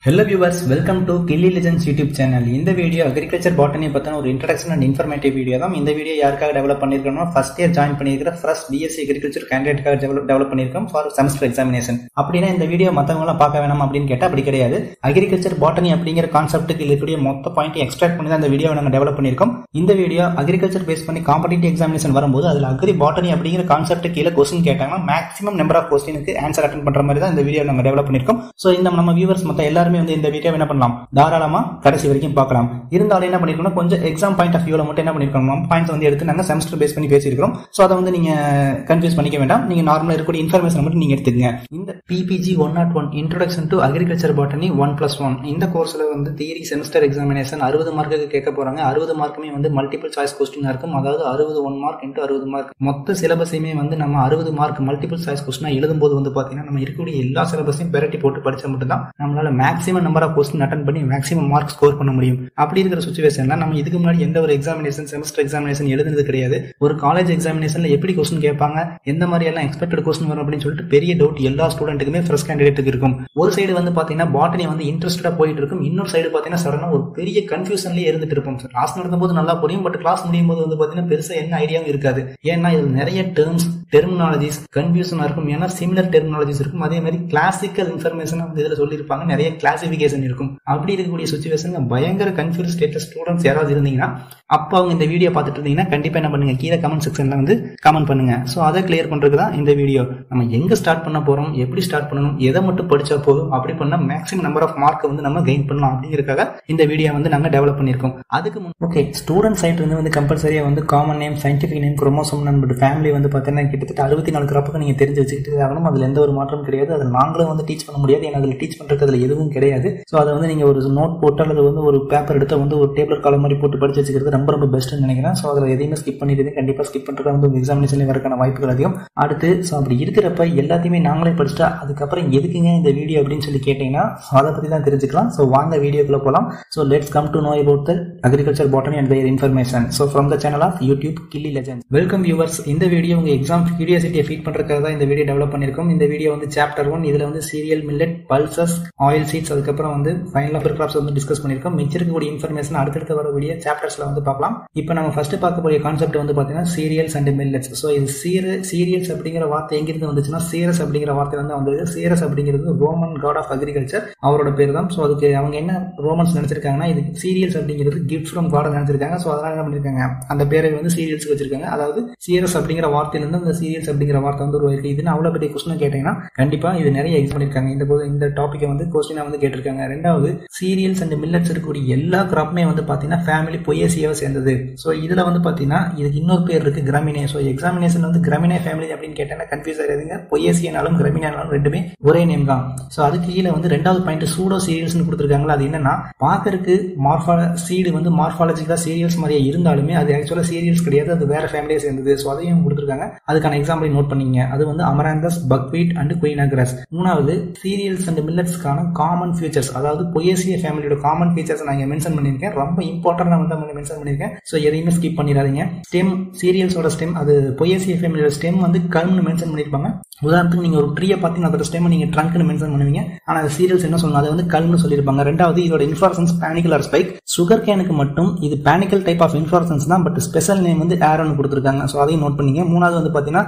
Hello viewers, welcome to Killy Legends YouTube channel. இந்த video agriculture botany பத்தின ஒரு introduction and informative video தான். இந்த வீடியோ யாருக்காக டெவலப் பண்ணிருக்கோம்னா ஃபர்ஸ்ட் இயர் ஜாயின் பண்ணிருக்கிற ஃப்ரெஷ் BSc அக்ரிகல்ச்சர் கேண்டிடேட்காக டெவலப் பண்ணிருக்கோம் ஃபார் செமஸ்டர் எக்ஸாமினேஷன். அப்படின்னா இந்த வீடியோ மத்தவங்க எல்லாம் பார்க்க வேணாம் அப்படின்னு கேட்டா அப்படி கிடையாது. அக்ரிகல்ச்சர் பாட்டனி அப்படிங்கிற கான்செப்ட்டுக்கு இருக்கக்கூடிய மொத்த பாயிண்ட் எக்ஸ்ட்ராக்ட் பண்ணி தான் இந்த வீடியோ நாங்க டெவலப் பண்ணிருக்கோம். இந்த வீடியோ அக்ரிகல்ச்சர் பேஸ் பண்ணி காம்படிட்டிவ் எக்ஸாமினேஷன் வரும்போது அதுல அக்ரி பாட்டனி அப்படிங்கிற கான்செப்ட் கீழே கொஸ்டின் கேட்டாங்கன்னா மேக்ஸிமம் நம்பர் ஆஃப் கொஸ்டினுக்கு ஆன்சர் அட்டெண்ட் பண்ற மாதிரி தான் இந்த வீடியோ நாங்க டெவலப் பண்ணிருக்கோம். சோ இந்த நம்ம வியூவர்ஸ் மொத்த எல்லாருமே வந்து இந்த வீடியோ என்ன பண்ணலாம், தாராளமா கடைசி வரைக்கும் பார்க்கலாம். இருந்தாலும் என்ன பண்ணிருக்கோம், கொஞ்சம் எக்ஸாம் பாயிண்ட் ஆஃப் வியூல மட்டும் என்ன பண்ணிருக்கோம், பாயிண்ட்ஸ் வந்து எடுத்து நாங்க செமஸ்டர் பேஸ் பண்ணி பேசியிருக்கோம். சோ அதை வந்து நீங்க கன்ஃபியூஸ் பண்ணிக்க வேண்டாம். நீங்க நார்மலா இருக்கக்கூடிய இன்ஃபர்மேஷன் மட்டும் நீங்க எடுத்துக்கங்க. இந்த PPG 101 introduction to agriculture botany 1+1 இந்த கோர்ஸ்ல வந்து தியரி செமஸ்டர் எக்ஸாமினேஷன் 60 மார்க்குக்கு கேட்க போறாங்க. 60 மார்க்குமே வந்து மல்டிபிள் சாய்ஸ் கொஸ்டினா இருக்கும். அதாவது 61 மார்க் இன்டு 60 மார்க் மொத்த சிலபஸையுமே வந்து நம்ம 60 மார்க் மல்டிபிள் சாய்ஸ் கொஸ்டினா எழுதும்போது வந்து பாத்தீங்கன்னா நம்ம இருக்கக்கூடிய எல்லா சிலபஸையும் பெரட்டி போட்டு படிச்சா மட்டும் தான் நம்மளால maximum number of question attend பண்ணி மேக்ஸிமம் மார்க் ஸ்கோர் பண்ண முடியும். அப்படி இருக்கிற சிச்சுவேஷன்ல நம்ம இதுக்கு முன்னாடி எந்த ஒரு எக்ஸாமினேஷன் செமஸ்டர் எக்ஸாமினேஷன் எழுதுனது கிடையாது. ஒரு காலேஜ் எக்ஸாமினேஷன்ல எப்படி கொஸ்டின் கேட்பாங்க, எந்த மாதிரி எல்லாம் எக்ஸ்பெக்டட் கொஸ்டின் வரும் அப்படின்னு சொல்லிட்டு பெரிய டவுட் எல்லா ஸ்டூடெண்ட்டுக்குமே ஃப்ரெஷ் கேண்டிடேட்டுக்கு இருக்கும். ஒரு சைடு வந்து பாத்தீங்கன்னா பாட்டனி வந்து இன்ட்ரெஸ்டா போயிட்டு இருக்கும், இன்னொரு சைடு பாத்தீங்கன்னா சடனா ஒரு பெரிய கன்ஃபியூஷன்லயே இருந்துட்டு இருப்போம். கிளாஸ் நடத்தும் போது நல்லா புரியும், பட் கிளாஸ் முடியும் போது வந்து பாத்தீங்கன்னா பெருசா என்ன ஐடியாவும் இருக்காது. ஏன்னா இது நிறைய டெர்மினாலஜிஸ் கன்ஃபியூஷனா இருக்கும். ஏன்னா சிமிலர் டெர்மினாலஜிஸ் இருக்கும். அதே மாதிரி கிளாசிக்கல் இன்ஃபர்மேஷன் வந்து இதுல சொல்லியிருப்பாங்க, நிறைய கிளாசிபிகேஷன் இருக்கும். அப்படி இருக்கக்கூடிய சிச்சுவேஷன்ல பயங்கர கன்ஃபியூஸ் ஸ்டேட்ல ஸ்டூடெண்ட்ஸ் யாராவது இருந்தீங்கன்னா அப்ப அவங்க இந்த வீடியோ பார்த்துட்டு இருந்தீங்கன்னா கண்டிப்பா என்ன பண்ணுங்க, கீழே கமெண்ட் செக்ஷன்ல வந்து கமெண்ட் பண்ணுங்க. சோ அதை கிளியர் பண்றதுக்கு தான் இந்த வீடியோ. நம்ம எங்க ஸ்டார்ட் பண்ண போறோம், எப்படி ஸ்டார்ட் பண்ணணும், எதை மட்டும் படிச்சா போதும், அப்படி பண்ணா மேக்ஸிமம் நம்பர் ஆஃப் மார்க் வந்து நம்ம கெயின் பண்ணலாம் அப்படிங்கறதுக்காக இந்த வீடியோ வந்து நாங்க டெவலப் பண்ணிருக்கோம். அதுக்கு ஓகே, ஸ்டூடெண்ட் சைட் வந்து கம்பல்சரியா வந்து common name, scientific name, chromosome number, family வந்து பாத்தீங்கன்னா கிட்டத்தட்ட 64 கிராப்புக்கு நீங்க தெரிஞ்சு வச்சுக்கிட்டு ஆகணும். அதுல எந்த ஒரு மாற்றம் கிடையாது. அதை நாங்களும் வந்து டீச் பண்ண முடியாது, ஏன்னா அதுல டீச் பண்றதுக்கு அதுல எதுவும் கிடையாது. சோ அதை வந்து நீங்க ஒரு நோட் போட்டு அல்லது வந்து ஒரு பேப்பர் எடுத்து வந்து ஒரு டேபிள் காலம் மாதிரி போட்டு படிச்சு வச்சுக்கிறது ரொம்ப ரொம்ப பெஸ்ட்னு நினைக்கிறேன். சோ அதுல எதையுமே ஸ்கிப் பண்ணிடுது. கண்டிப்பா ஸ்கிப் பண்றது வந்து எக்ஸாமினேஷன்ல வரக்கான வாய்ப்புகள் அதிகம். அடுத்து சோ அப்படி இருக்கிறப்ப எல்லாத்தையுமே நாங்களே படிச்சுட்டா அதுக்கப்புறம் எதுக்குங்க இந்த வீடியோ அப்படின்னு சொல்லி கேட்டீங்கன்னா அதை பத்தி தான் தெரிஞ்சுக்கலாம். சோ வாங்க வீடியோக்குள்ள போலாம். So let's come to know about the agriculture botany and their information. So from the channel of YouTube Gilli Legends. Welcome viewers. இந்த வீடியோ உங்க எக்ஸாம் கியூரியாசிட்டியை ஃபீட் பண்றதுக்காக தான் இந்த வீடியோ டெவலப் பண்ணிருக்கோம். இந்த வீடியோ வந்து சாப்டர் 1. இதுல வந்து cereal, millet, pulses, oil seeds, அதுக்கப்புறம் வந்து ஃபைனல் ஆஃப் கிராப்ஸ் வந்து டிஸ்கஸ் பண்ணிருக்கோம். மிச்சிருக்கக்கூடிய இன்ஃபர்மேஷன் அடுத்தடுத்து வரக்கூடிய சாப்டர்ஸ்ல வந்து பார்க்கலாம். இப்போ நம்ம ஃபர்ஸ்ட் பார்க்கக்கூடிய கான்செப்ட் வந்து பாத்தீங்கன்னா சீரியல்ஸ் அண்ட் மில்லட்ஸ். ஸோ இது சீரியல்ஸ் அப்படிங்கிற வார்த்தை எங்கிருந்து வந்துச்சுன்னா சீரஸ் அப்படிங்கிற வார்த்தை வந்து வந்தது. சீரஸ் அப்படிங்கிறது ரோமன் காட் ஆஃப் அக்ரிகல்ச்சர், அவரோட பேர் தான். ஸோ அதுக்கு அவங்க என்ன ரோமன்ஸ் நினைச்சிருக்காங்கன்னா இது சீரியல்ஸ் அப்படிங்கிறது கிஃப்ட் ஃப்ரம் காட் நினைச்சிருக்காங்க. ஸோ அதனால என்ன பண்ணிருக்காங்க, அந்த பேரை வந்து சீரியல்ஸ் வச்சிருக்காங்க. அதாவது சீரஸ் அப்படிங்கிற வார்த்தையிலிருந்து அந்த சீரியல்ஸ் அப்படிங்கிற வார்த்தை வந்து உருவாயிருக்கு. இதுன்னு அவ்வளவு பெரிய கொஸ்டின் கேட்டீங்கன்னா கண்டிப்பா இது நிறைய எக்ஸ் பண்ணிருக்காங்க. இந்த டாபிக்கை வந்து கொஸ்டினா வந்து கேட்டிருக்காங்க. ரெண்டாவது சீரியல்ஸ் அண்ட் மில்லட்ஸ் இருக்கக்கூடிய எல்லா கிராப்புமே வந்து பாத்தீங்கன்னா ஃபேமிலி பொயேசியாவை சேர்ந்தது. சோ இதுல வந்து பாத்தீங்கன்னா இதுக்கு இன்னொரு பேர் இருக்கு, கிராமினே. சோ எக்ஸாமினேஷன் வந்து கிராமினே ஃபேமிலி அப்படின்னு கேட்டா கன்ஃபியூஸ் ஆயிருதுங்க. பொயேசியனாலும் கிராமினாலும் ரெண்டுமே ஒரே நேம் தான். சோ அதுக்கு கீழே வந்து ரெண்டாவது பாயிண்ட் சூடோ சீரியல்ஸ் கொடுத்திருக்காங்களா. அது என்னன்னா பாக்கறதுக்கு சீடு வந்து மார்பாலஜிக்கலா சீரியல்ஸ் மாதிரியே இருந்தாலுமே அது ஆக்சுவலா சீரியல்ஸ் கிடையாது, அது வேற ஃபேமிலியை சேர்ந்தது. சோ அதையும் கொடுத்திருக்காங்க. அதுக்கான எக்ஸாம்பிள் நோட் பண்ணீங்க. அது வந்து அமராந்தஸ், பக்வீட் அண்ட் குயினா கிராஸ். மூணாவது சீரியல்ஸ் அண்ட் மில்லட்ஸ்க்கான காமன் ஃபீச்சர்ஸ், அதாவது பொயேசிய ஃபேமிலியோட காமன் ஃபீச்சர்ஸ் நான் மென்ஷன் பண்ணிருக்கேன். ரொம்ப இம்பார்ட்டன்டா வந்து மென்ஷன் பண்ணிருக்கேன். சோ எதையுமே ஸ்கிப் பண்ணிடாதீங்க. ஸ்டெம், சீரியல்ஸோட ஸ்டெம், அது பொயேசிய ஃபேமிலியோட ஸ்டெம் வந்து கல்ம்னு மென்ஷன் பண்ணிருப்பாங்க. உதாரணத்துக்கு நீங்க ஒரு ட்ரீயை பார்த்தீங்கன்னா அதோட ஸ்டெம் நீங்க ட்ரங்க்னு மென்ஷன் பண்ணுவீங்க. ஆனா சீரியல்ஸ் என்ன சொல்லணும், அதை வந்து கல்ம்னு சொல்லியிருப்பாங்க. ரெண்டாவது இதோட inflorescence panicle or spike. Sugar கேனுக்கு மட்டும் இது பேனிக்கல் டைப் ஆஃப் இன்ஃப்ளோரசன்ஸ் தான், பட் ஸ்பெஷல் நேம் வந்து ஏரோன்னு கொடுத்திருக்காங்க. சோ அதையும் நோட் பண்ணீங்க. மூணாவது வந்து பாத்தீங்கன்னா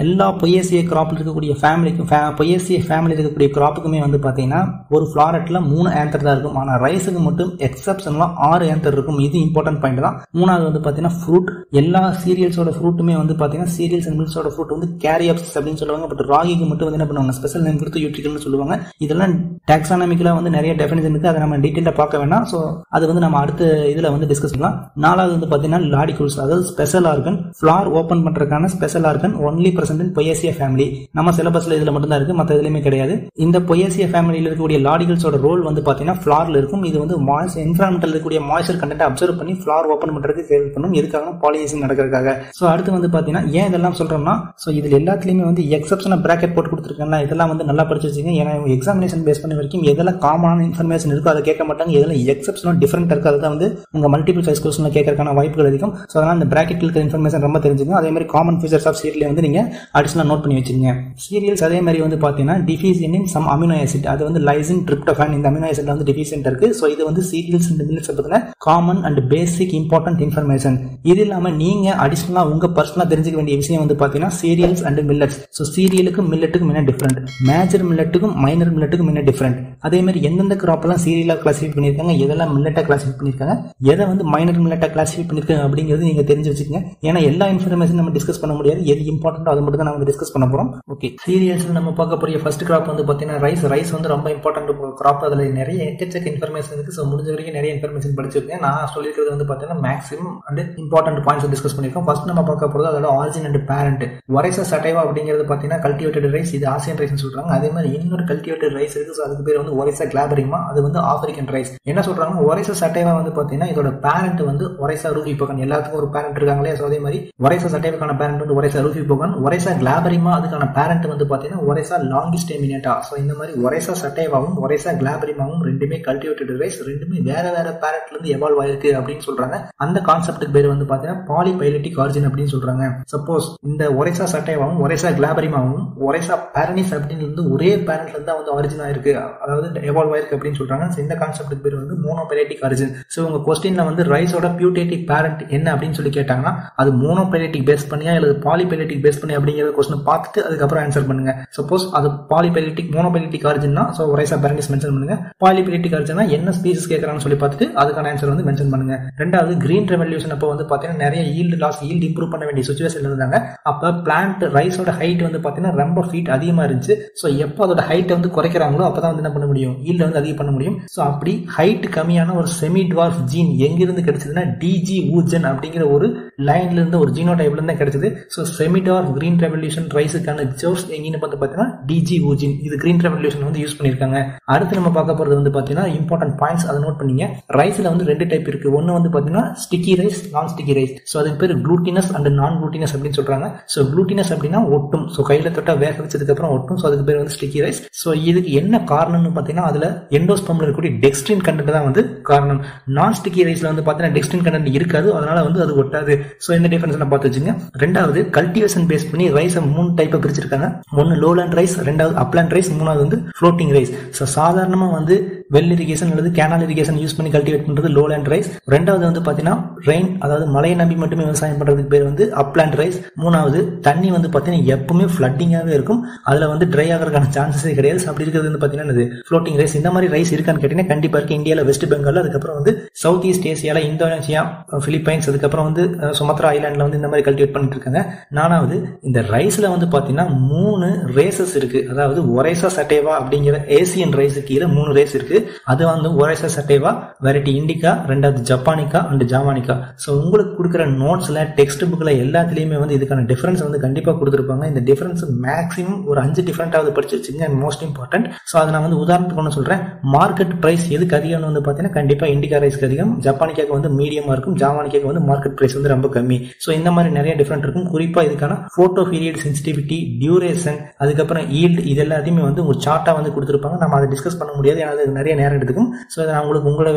எல்லா பொயேசிய கிராப்ல இருக்கக்கூடிய ஃபேமிலிக்கும் பொயேசிய ஃபேமிலி இருக்கக்கூடிய கிராப்புக்குமே வந்து பாத்தீங்கன்னா ஒரு ஃபிளாரட்ல 3 ஆந்தர் தான் இருக்கும். ஆனா ரைஸுக்கு மட்டும் எக்ஸப்ஷன்ல 6 ஆந்தர் இருக்கும். இது இம்பார்ட்டன்ட் பாயிண்ட் தான். மூணாவது வந்து பாத்தீங்கன்னா ஃப்ரூட், எல்லா சீரியல்ஸோட ஃப்ரூட்டுமே வந்து பாத்தீங்கன்னா சீரியல்ஸ் அண்ட் மில்ஸோட ஃப்ரூட் வந்து கேரியாப்ஸ் அப்படின்னு சொல்லுவாங்க. பட் ராகிக்கு மட்டும் வந்து என்ன பண்ணுவாங்க, ஸ்பெஷல் நேம் கொடுத்து யூட்ரிகல்னு சொல்லுவாங்க. இதெல்லாம் டாக்ஸானமிக்கலா வந்து நிறைய டெஃபினிஷன் இருக்கு. அதை நம்ம டீடைலா பார்க்க வேண்டாம். சோ அது வந்து நம்ம அடுத்த இதுல வந்து டிஸ்கஸ் பண்ணலாம். நாலாவது வந்து பாத்தீங்கன்னா லாடிகூல்ஸ், அதாவது ஸ்பெஷல் ஆர்கன், ஃபிளார் ஓபன் பண்றதுக்கான special organ only present in Poaceae family. நம்ம சிலபஸ்ல இதுல மட்டும் தான் இருக்கு, மற்ற இதுலயுமே கிடையாது. இந்த பொயேசியா ஃபேமிலியில் இருக்கக்கூடிய லாடிகல்ஸோட ரோல் வந்து பாத்தீங்கன்னா ஃபிளார்ல இருக்கும். இது வந்து என்விரான்மெண்டல் இருக்கக்கூடிய மாய்ஸ்சர் கண்டென்ட் அப்சர்வ் பண்ணி ஃபிளார் ஓபன் பண்றதுக்கு ஹெல்ப் பண்ணும். எதுக்காக, பாலினேஷன் நடக்கிறதுக்காக. சோ அடுத்து வந்து பாத்தீங்கன்னா ஏன் இதெல்லாம் சொல்றோம்னா, சோ இதுல எல்லாத்துலயுமே வந்து எக்ஸப்ஷன் பிராக்கெட் போட்டு கொடுத்துருக்காங்க. இதெல்லாம் வந்து நல்லா படிச்சு வச்சுங்க. ஏன்னா எக்ஸாமினேஷன் பேஸ் பண்ண வரைக்கும் எதெல்லாம் காமனான இன்ஃபர்மேஷன் இருக்கோ அதை கேட்க மாட்டாங்க. எதெல்லாம் எக்ஸப்ஷனும் டிஃபரெண்ட் இருக்கு அதுதான் வந்து உங்க மல்டிபிள் சாய்ஸ் கொஸ்டின்ல கேட்கறதுக்கான வாய்ப்புகள் அதிகம். சோ அதனால இந்த பிராக்கெட்ல இருக்கிற இன்ஃபர்மேஷன் ரொம்ப தெரிஞ்சுங்க. அதே மாதிரி காமன் ஃபீச்சர்ஸ் ஆஃப் சீரியல் வந்து நீங்க அடிஷனலா நோட் பண்ணி வச்சுக்கோங்க. சீரியல்ஸ் அதே மாதிரி வந்து பாத்தீங்கன்னா deficient in some amino acid, அது வந்து லைசின், டிரிப்டோஃபான் இந்த அமினோ ஆசிட்ல வந்து டெஃபிஷியன்ட் இருக்கு. ஸோ இது வந்து சீரியல்ஸ் அண்ட் மில்லட்ஸ் பத்தின common and basic important information. இது இல்லாம நீங்க அடிஷனலா உங்க பர்சனலா தெரிஞ்சுக்க வேண்டிய விஷயம் வந்து பாத்தீங்கன்னா சீரியல்ஸ் அண்ட் மில்லட்ஸ். ஸோ சீரியலுக்கும் மில்லட்டுக்கும் என்ன டிஃபரெண்ட், மேஜர் மில்லட்டுக்கும் மைனர் மில்லட்டுக்கும் என்ன டிஃபரெண்ட், அதே மாதிரி எந்தெந்த கிராப் எல்லாம் சீரியலா கிளாசிஃபை பண்ணிருக்காங்க, எதெல்லாம் மில்லட்டா கிளாசிஃபை பண்ணிருக்காங்க, எதை வந்து மைனர் மில்லட்டா கிளாசிஃபை பண்ணிருக்காங்க அப்படிங்கிறது நீங்க தெரிஞ்சு வச்சுக்கோங்க. ஏன்னா எல்லா இன்ஃபர்மேஷன் நம்ம டிஸ்கஸ் பண்ண முடியாது, எது இம்பார்ட்டன்ட் அதை மட்டும் தான் நம்ம டிஸ்கஸ் பண்ண போறோம். ஓகே, சீரியல்ஸ் நம்ம பார்க்க போற ஃபர்ஸ்ட் கிராப் வந்து பாத்தீங்கன்னா ரைஸ் வந்து ரொம்ப இம்பார்ட்டன்ட் கிராப். அதுல நிறைய எக்கச்சக்க இன்ஃபர்மேஷன் இருக்கு. ஸோ முடிஞ்ச வரைக்கும் நிறைய இன்ஃபர்மேஷன் படிச்சிருக்கேன். நான் சொல்லியிருக்கிறது வந்து பாத்தீங்கன்னா maximum and important points discuss பண்ணிருக்கோம். ஃபர்ஸ்ட் நம்ம பார்க்க போறது அதோட ஆரிஜின் அண்ட் பேரண்ட். ஒரைசா சட்டைவா அப்படிங்கிறது பாத்தீங்கன்னா கல்டிவேட்டட் ரைஸ், இது ஆசியன் ரைஸ் சொல்றாங்க. அதே மாதிரி இன்னொரு கல்டிவேட்டட் ரைஸ் இருக்கு. ஸோ அதுக்கு பேர் வந்து ஒரைசா கிளாபரிமா, அது வந்து ஆப்பிரிக்கன் ரைஸ். என்ன சொல்றாங்க, ஒரைசா சட்டைவா வந்து பாத்தீங்கன்னா இதோட பேரண்ட் வந்து ஒரைசா ரூஃபி போகன். எல்லாத்துக்கும் ஒரு பேரண்ட் இருக்காங்களே. ஸோ அதே மாதிரி ஒரைசா சட்டைவாக்கான பேரண்ட் வந்து ஒரைசா ரூஃபி போகன். ஒரைசா கிளாபரிமா அதுக்கான பேரண்ட் வந்து பாத்தீங்கன்னா ஒரைசா லாங்கிஸ்டேமினேட்டா. ஸோ இந்த மாதிரி ஒரைசா சட்டைவாவும் ஒரைசா கிளாபரிமாவும் ரெண்டுமே கல்டிவேட்டட் ரைஸ், ரெண்டுமே வேற வேற பேரண்ட்ல இருந்து எவால்வ் ஆயிருக்கு அப்படின்னு சொல்றாங்க. அந்த கான்செப்டுக்கு பேர் வந்து பாத்தீங்கன்னா பாலிபைலட்டிக் ஆரிஜின் அப்படின்னு சொல்றாங்க. சப்போஸ் இந்த ஒரைசா சட்டைவாவும் ஒரைசா கிளாபரிமாவும் ஒரைசா பேரனிஸ் அப்படின்னு இருந்து ஒரே பேரண்ட்ல இருந்து வந்து ஆரிஜின் ஆயிருக்கு, அதாவது எவால்வ் ஆயிருக்கு அப்படின்னு சொல்றாங்க. இந்த கான்செப்டுக்கு பேர் வந்து மோனோபைலட்டிக் ஆரிஜின். ஸோ உங்க கொஸ்டின்ல வந்து ரைஸோட பியூட்டேட்டிக் பேரண்ட் என்ன அப்படின்னு சொல்லி கேட்டாங்கன்னா அது மோனோபைலட்டிக் பேஸ் பண்ணியா இல்ல பாலிபைலட்டிக் பேஸ் பண்ணி அப்படிங்கிற கொஸ்டின் பார்த்துட்டு அதுக்கப்புறம் ஆன்சர் பண்ணுங்க. சப்போஸ் அது பாலிபைலட்டிக் மோனோபைலட்டிக் ஆரிஜின்னா ஸோ ஒரைசா பேரனிஸ் மென்ஷன் பண்ணுங்க. பாலிபைலட்டிக் ஆரிஜின்னா என்ன ஸ்பீசிஸ் கேட்கறான்னு சொல்லி பார்த்துட்டு அதுக்கான ஆன்சர் வந்து மென்ஷன் பண்ணுங்க. ரெண்டாவது கிரீன் ரெவல்யூஷன் அப்போ வந்து பாத்தீங்கன்னா நிறைய ஈல்டு லாஸ், ஈல்டு இம்ப்ரூவ் பண்ண வேண்டிய சிச்சுவேஷன் இருந்தாங்க. அப்ப பிளான்ட் ரைஸோட ஹைட் வந்து பாத்தீங்கன்னா ரொம்ப ஃபீட் அதிகமா இருந்துச்சு. ஸோ எப்போ அதோட ஹைட் வந்து குறைக்கிறாங்களோ அப்பதான் வந்து என்ன பண்ண முடியும், ஈல்டு வந்து அதிகம் பண்ண முடியும். ஸோ அப்படி ஹைட் கம்மியான ஒரு செமி டுவார்ஃப் ஜீன் எங்கிருந்து கிடைச்சதுன்னா டிஜி ஊஜன் அப்படிங்கிற ஒரு லைன்ல இருந்து ஒரு ஜீனோடைப்ல இருந்து கிடைச்சது. So semi dwarf green revolution ரைஸுக்கான சோர்ஸ் எங்கன்னு பார்த்து பாத்தீங்கன்னா டிஜி ஊஜின். இது கிரீன் ரெவல்யூஷன் வந்து யூஸ் பண்ணிருக்காங்க. அடுத்து நம்ம பார்க்க போறது வந்து பாத்தீங்கன்னா இம்பார்ட்டன்ட் பாயிண்ட்ஸ், அதை நோட் பண்ணீங்க. ரைஸ்ல வந்து ரெண்டு டைப் இருக்கு. ஒன்னு வந்து பாத்தீங்கன்னா ஸ்டிக்கி ரைஸ், நான் ஸ்டிக்கி ரைஸ். ஸோ அதுக்கு பேர் குளூட்டினஸ் அண்ட் நான் குளூட்டினஸ் அப்படின்னு சொல்றாங்க. ஸோ குளூட்டினஸ் அப்படின்னா ஒட்டும், ஸோ கையில தொட்டா வேக வச்சதுக்கு அப்புறம் ஒட்டும். ஸோ அதுக்கு பேர் வந்து ஸ்டிக்கி ரைஸ். ஸோ இதுக்கு என்ன காரணம்னு பாத்தீங்கன்னா அதுல எண்டோஸ்பர்ம்ல இருக்கக்கூடிய டெக்ஸ்ட்ரின் கண்டென்ட் தான் வந்து காரணம். நான் ஸ்டிக்கி ரைஸ்ல வந்து பாத்தீங்கன்னா டெக்ஸ்ட்ரின் கண்டென்ட் இருக்காது, அதனால வந்து அது ஒட்டாது. ஸோ இந்த டிஃபரன்ஸ் பார்த்து வச்சுங்க. ரெண்டாவது கல்டிவேஷன் பேஸ் பண்ணி ரைஸ் மூணு டைப்பா பிரிச்சிருக்காங்க. ஒன்னு லோலேண்ட் ரைஸ், ரெண்டாவது அப்லாண்ட் ரைஸ், மூணாவது வந்து ஃப்ளோட்டிங் ரைஸ். ஸோ சாதாரணமா வந்து வெல் இரிகேஷன் அல்லது கேனால் இரிகேஷன் யூஸ் பண்ணி கல்டிவேட் பண்றது லோலேண்ட் ரைஸ். ரெண்டாவது வந்து பாத்தீங்கன்னா ரெயின், அதாவது மழையை நம்பி மட்டுமே விவசாயம் பண்றதுக்கு பேர் வந்து அப்லாண்ட் ரைஸ். மூணாவது தண்ணி வந்து பாத்தீங்கன்னா எப்பவுமே ஃபிளட்டிங்காவே இருக்கும், அதுல வந்து ட்ரை ஆகிறதுக்கான சான்சஸே கிடையாது. அப்படி இருக்கிறது வந்து பாத்தீங்கன்னா ஃப்ளோட்டிங் ரைஸ். இந்த மாதிரி ரைஸ் இருக்கான்னு கேட்டீங்கன்னா கண்டிப்பா இருக்கு. இந்தியாவில் வெஸ்ட் பெங்கால், அதுக்கப்புறம் வந்து சவுத் ஈஸ்ட் ஏசியால இந்தோனேஷியா, பிலிப்பைன்ஸ், அதுக்கப்புறம் வந்து சுமத்ரா ஐலாண்ட்ல வந்து இந்த மாதிரி கல்டிவேட் பண்ணிட்டு இருக்காங்க. நானாவது இந்த ரைஸ்ல வந்து பாத்தீங்கன்னா 3 ரேசஸ் இருக்கு. அதாவது ஒரைசா சட்டேவா அப்படிங்கிற ஏசியன் ரைஸ் கீழே 3 ரேஸ் இருக்கு. அது வந்து ஒரைசா சட்டேவா, வெரைட்டி இண்டிகா, ரெண்டாவது ஜப்பானிக்கா அண்ட் ஜாவானிக்கா. ஸோ உங்களுக்கு கொடுக்குற நோட்ஸ்ல டெக்ஸ்ட் புக்ல எல்லாத்துலயுமே வந்து இதுக்கான டிஃபரன்ஸ் வந்து கண்டிப்பா கொடுத்துருப்பாங்க. இந்த டிஃபரன்ஸ் மேக்ஸிமம் ஒரு 5 டிஃபரெண்டாவது படிச்சு வச்சுங்க, மோஸ்ட் இம்பார்ட்டன்ட். ஸோ அதை நான் வந்து உதாரணத்துக்கு ஒன்று சொல்றேன். மார்க்கெட் பிரைஸ் எதுக்கு அதிகம்னு வந்து பாத்தீங்கன்னா கண்டிப்பா இண்டிகா ரைஸ்க்கு அதிகம், ஜப்பானிக்காக்கு வந்து மீடியமா இருக்கும், ஜாவானிக்காக்கு வந்து மார்க்கெட் பிரைஸ் வந்து ரொம்ப கம்மி. ஸோ இந்த மாதிரி நிறைய டிஃபரெண்ட் இருக்கும். குறிப்பா இதுக்கான போட்டோ பீரியட், சென்சிட்டிவிட்டி, டியூரேஷன், அதுக்கப்புறம் ஈல்டு, இது எல்லாத்தையுமே வந்து ஒரு சார்ட்டா வந்து கொடுத்துருப்பாங்க. நம்ம அதை டிஸ்கஸ் பண்ண முடியாது, ஏன்னா அது நிறைய நேரம் எடுத்துக்கும். ஸோ அதை நான் உங்களுக்கு உங்களோட